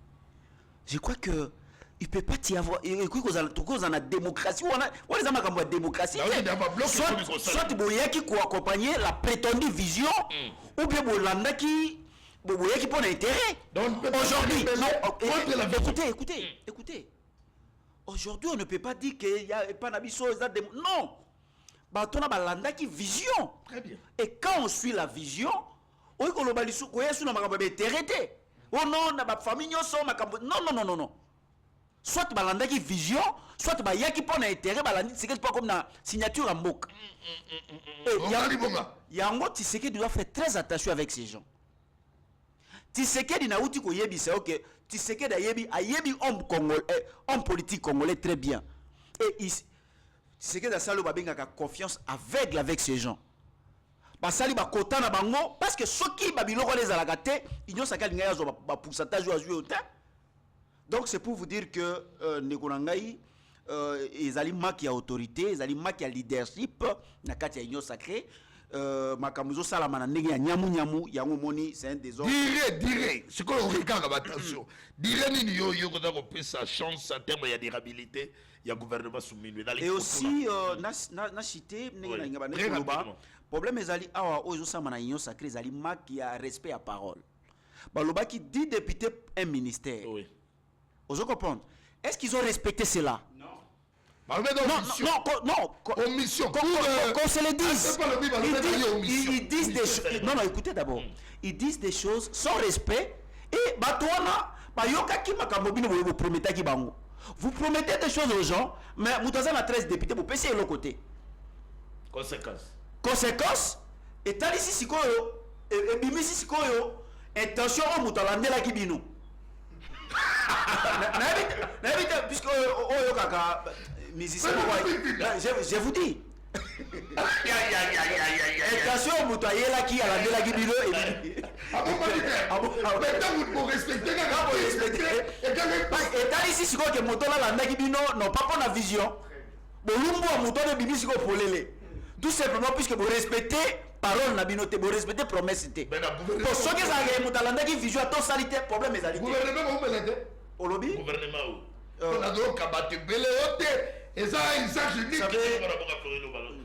je crois que il peut pas y avoir et cause en la démocratie on les a ma démocratie soit boya qui ko accompagner la prétendue vision ou bien bolanda qui boya qui prend intérêt. Aujourd'hui écoutez. Aujourd'hui on ne peut pas dire qu'il y a pas d'abisso non. On a balanda qui vision. Très bien. Et quand on suit la vision, on est oh non, na famille non. Soit balanda qui vision, soit ya qui prend intérêt balanda c'est pas comme na signature en book. Yango Tshisekedi doit faire très attention avec ces gens. Tshisekedi na uti ko yebi c'est OK. Tshisekedi ayebi homme politique congolais très bien. Et c'est que ça le babinga a confiance aveugle avec ces gens. Basali ba kota na bango parce que ceux qui babiloko les alagate, ils n'ont saka linga yazo ba pourcentage à jouer au temps. Donc c'est pour vous dire que Nekonangai ils allaient marquer autorité, ils allaient marquer leadership na kati ya union sacrée. Makamuzo salamana ndenge ya nyamu yango moni c'est un des hommes. Dire ce qu'on regarde attention. Dire nini yo ko ko pesa chance en termes ya durabilité. Il y a un gouvernement soumis. Et aussi, na cité, problème est ali awa ozo sama na union sacrée zali mak qui a respect à parole. Baloba qui dit député un ministère. Oui. Ozo comprendre. Est-ce qu'ils ont respecté cela? Non. Non. Omission. Qu'on se le dise. Ils disent des choses. Non, écoutez d'abord. Ils disent des choses sans respect. Et batouana, bayoka ki makamobino vous promettez ki bango. Vous promettez des choses aux gens, mais vous avez 13 députés pour passer de l'autre côté. Conséquence, et tant ici sikoyo, et bimisi sikoyo, intention au moutalande la kibino. N'habite, puisque oyo kaka, musicien, je vous dis. Intention au moutalande la qui a la kibino et vous respectez et tant ici sikoyo que motola la kibino non pas pour la vision. Bolumbo moto de bimisi ko polele. Tout simplement puisque vous respectez parole na bino te bo respecter promesse te Mais na gouvernement to soki ça ke mutalanda ki vision to salite problème ezali te gouvernement ko melete olobi Gouvernement. on a donc abattu belé ote et ça usage unique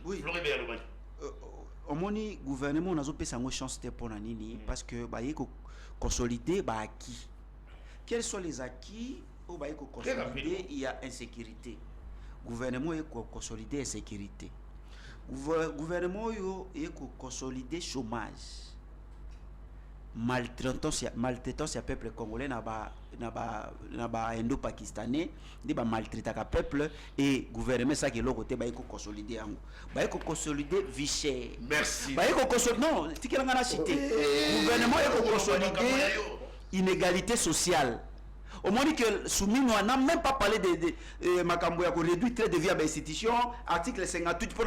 oui Oui. omoni gouvernement nazopesa yango chance te mpona nini parce que baye consolider baacquis. Quels sont les acquis où baye consolider il y a insécurité. Gouvernement est consolider insécurité. Gouvernement est consolider chômage. Maltraitance ya peuple congolais na ba indo-pakistanais ni ba maltraiter ka peuple et gouvernement ça qui l'autre côté ba ko consolider yango ba ko consolider vie chère. Merci. Ba ko consolider non tikela ngana cité gouvernement est consolider inégalité sociale. Au moment que Soumino n'a même pas parlé de Makambo ya ko réduire trait de vie à l'institution article 58 pour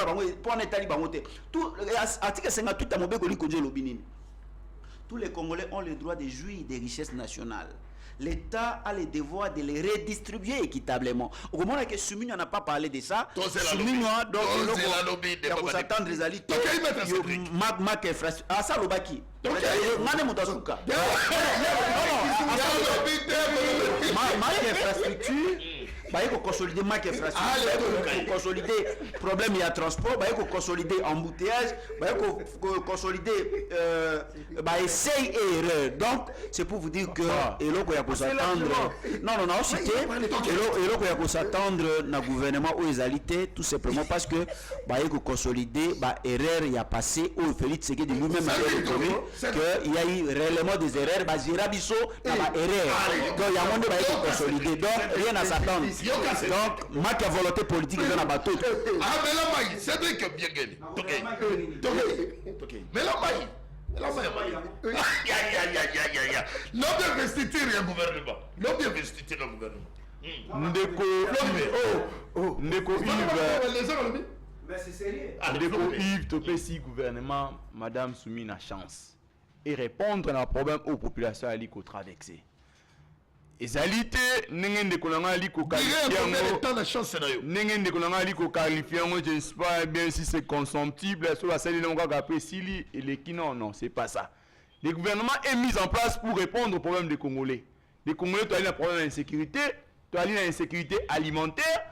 na état libangote tout article 58 amobe ko likonje lobinini. Tous les Congolais ont le droit de jouir des richesses nationales. L'État a le devoir de les redistribuer équitablement. Au moment que Soumino n'a pas parlé de ça, Soumino a donc il faut s'attendre les alliés. Marc infrastructure. Ah ça l'obaki. Ngane mutasuka. Marc infrastructure. Il faut consolider marque infrastructure, il faut consolider problème et transport, il faut consolider embouteillage, il faut consolider essai et erreur. Donc c'est pour vous dire que il faut s'attendre. Non, cité il faut s'attendre dans le gouvernement où ils allaient tout simplement parce que il faut consolider erreur il y a passé où Félix Tshisekedi lui-même a reconnu qu'il y a eu réellement des erreurs, Zirabiso n'a pas erreur. Donc il y a un monde il faut consolider. Donc rien à s'attendre. Donc, ma volonté politique est dans la bateau. Ah, mais là, Maï, c'est vrai que bien gagné. Mais là, Maï. Non, bien investiture le gouvernement. Non, bien investiture le gouvernement. Ndeko Yves. Mais c'est sérieux. Ndeko Yves, Topesi gouvernement, Madame Soumina chance. Et répondre à un problème aux populations à l'ICO traversé. Ezalité n'engende de kolanga liko qualifier je ne sais pas bien si c'est consomptible sur la scène après Sili et les non c'est pas ça. Le gouvernement est mis en place pour répondre aux problèmes des Congolais. Les Congolais tu as un problème d'insécurité, tu as une insécurité alimentaire,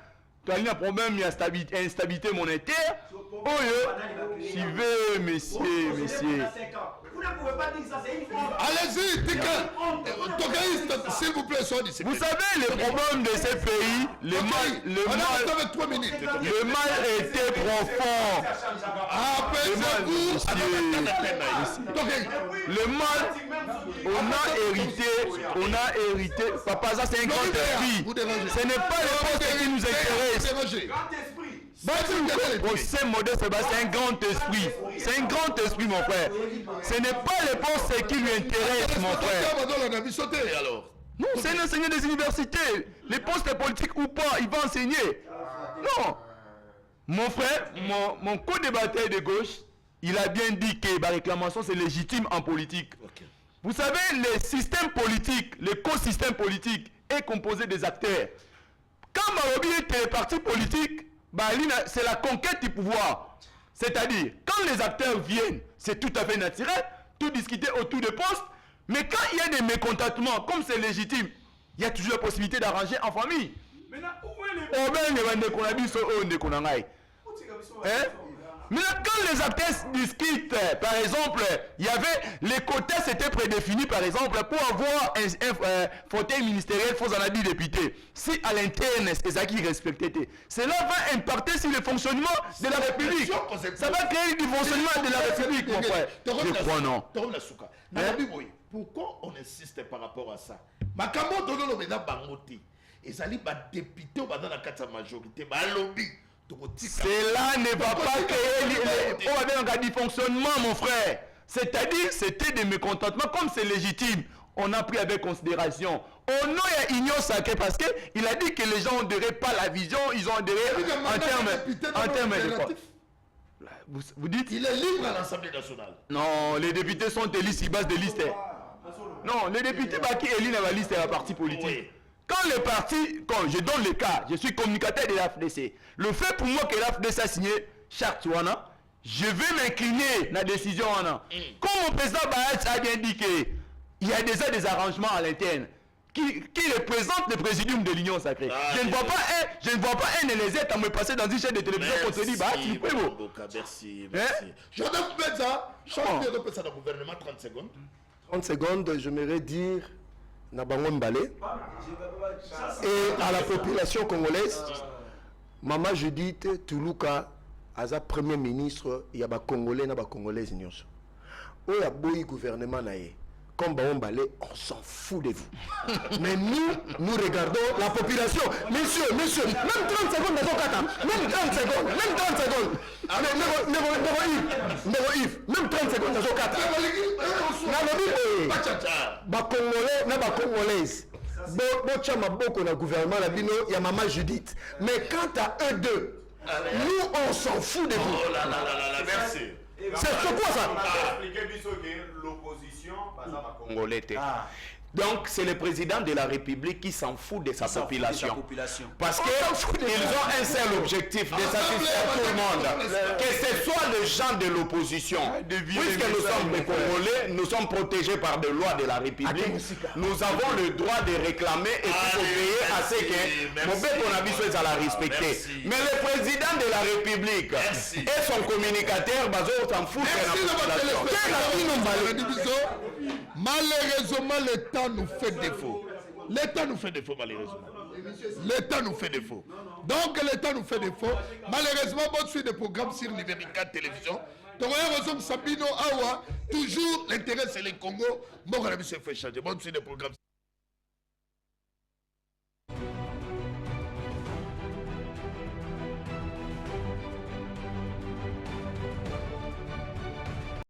tu as un problème d'instabilité monétaire. Oh suivez messieurs. Vous ne pouvez pas dire ça, c'est une fois. Allez-y, Tokaïste, s'il vous plaît, soyez discipliné. Vous savez, les problèmes de ces pays, le mal était profond. Apaisez-vous. Le mal, on a hérité. Papa, ça c'est un grand esprit. Ce n'est pas les postes qui nous intéressent. C'est modeste, c'est un grand esprit. C'est un grand esprit, mon frère. Ce n'est pas les postes qui lui intéressent, mon frère. Non, c'est un enseignant des universités. Les postes politiques ou pas, il va enseigner. Non. Mon frère, mon co-débatteur de gauche, il a bien dit que la réclamation c'est légitime en politique. Vous savez, le système politique, l'écosystème politique est composé des acteurs. Quand Marobi était parti politique, c'est la conquête du pouvoir. C'est-à-dire, quand les acteurs viennent, c'est tout à fait naturel, tout discuter autour des postes, mais quand il y a des mécontentements, comme c'est légitime, il y a toujours la possibilité d'arranger en famille. Maintenant, où est mais quand les acteurs discutent, par exemple, il y avait les quotas c'était prédéfini, par exemple, pour avoir un fauteuil ministériel, il faut en avoir député. Si à l'interne, c'est ça qui respectait, cela va impacter sur le fonctionnement de la République. Ça va créer du fonctionnement de la République, mon frère. Je crois non. Pourquoi on insiste par rapport à ça? Makambo dono beda bangoti. Ezali ba député ou ba dans la carte majorité, ba lobby. Cela ne va pas créer du fonctionnement, mon frère. C'est-à-dire, c'était des mécontentements, comme c'est légitime. On a pris avec considération. Au nom de l'union sacrée, parce qu'il a dit que les gens n'adhéraient pas à la vision, ils ont adhéré en termes de quoi? Vous dites? Il est libre à l'Assemblée nationale. Non, les députés sont élus sur base de liste. Non, les députés qui élus dans la liste de la parti politique. Oui. Quand les partis, quand je donne le cas, je suis communicateur de l'AFDC. Le fait pour moi que l'AFDC a signé charte, je vais m'incliner dans la décision. Comme mon président Bahat a bien dit qu'il y a déjà des arrangements à l'interne qui représentent le présidium de l'Union sacrée. Je ne vois pas un élésé à me passer dans une chaîne de télévision pour te dire Bahat, il est beau. Merci. Jordan Koubeza, change de repasser dans le gouvernement 30 secondes. 30 secondes, j'aimerais dire Nabango Mbale et à la population congolaise, Maman Judith Toulouka, Aza Premier ministre, il y a des Congolais et des Congolaises. Il y a un gouvernement naïe. Comme Mbale, on s'en fout de vous. Mais nous regardons la population. Monsieur, même 30 secondes, même 30 secondes. Même 30 secondes, Congolais, na Congolaises. Beaucoup na gouvernement, il y a Maman Judith. Mais quant à eux deux, nous, on s'en fout de vous. Oh là là, merci. C'est quoi ça? L'opposition, congolais. Donc, c'est le président de la République qui s'en fout de sa population. Parce qu'ils ont un seul objectif, de satisfaire tout le monde. Que ce soit les gens de l'opposition. Puisque nous sommes des Congolais, nous sommes protégés par des lois de la République. Nous avons le droit de réclamer et tout obéir à ce que mon peuple on a vu soit à la respecter. Mais le président de la République et son communicateur, s'en fout de la population. Malheureusement, le temps nous fait défaut. Le temps nous fait défaut, malheureusement. Le temps nous fait défaut. Donc, le temps nous fait défaut. Malheureusement, bonne suite de programmes sur Libérica Télévision. Toujours l'intérêt, c'est le Congo. Bon, on a vu ce fait changer. Bonne suite de programmes.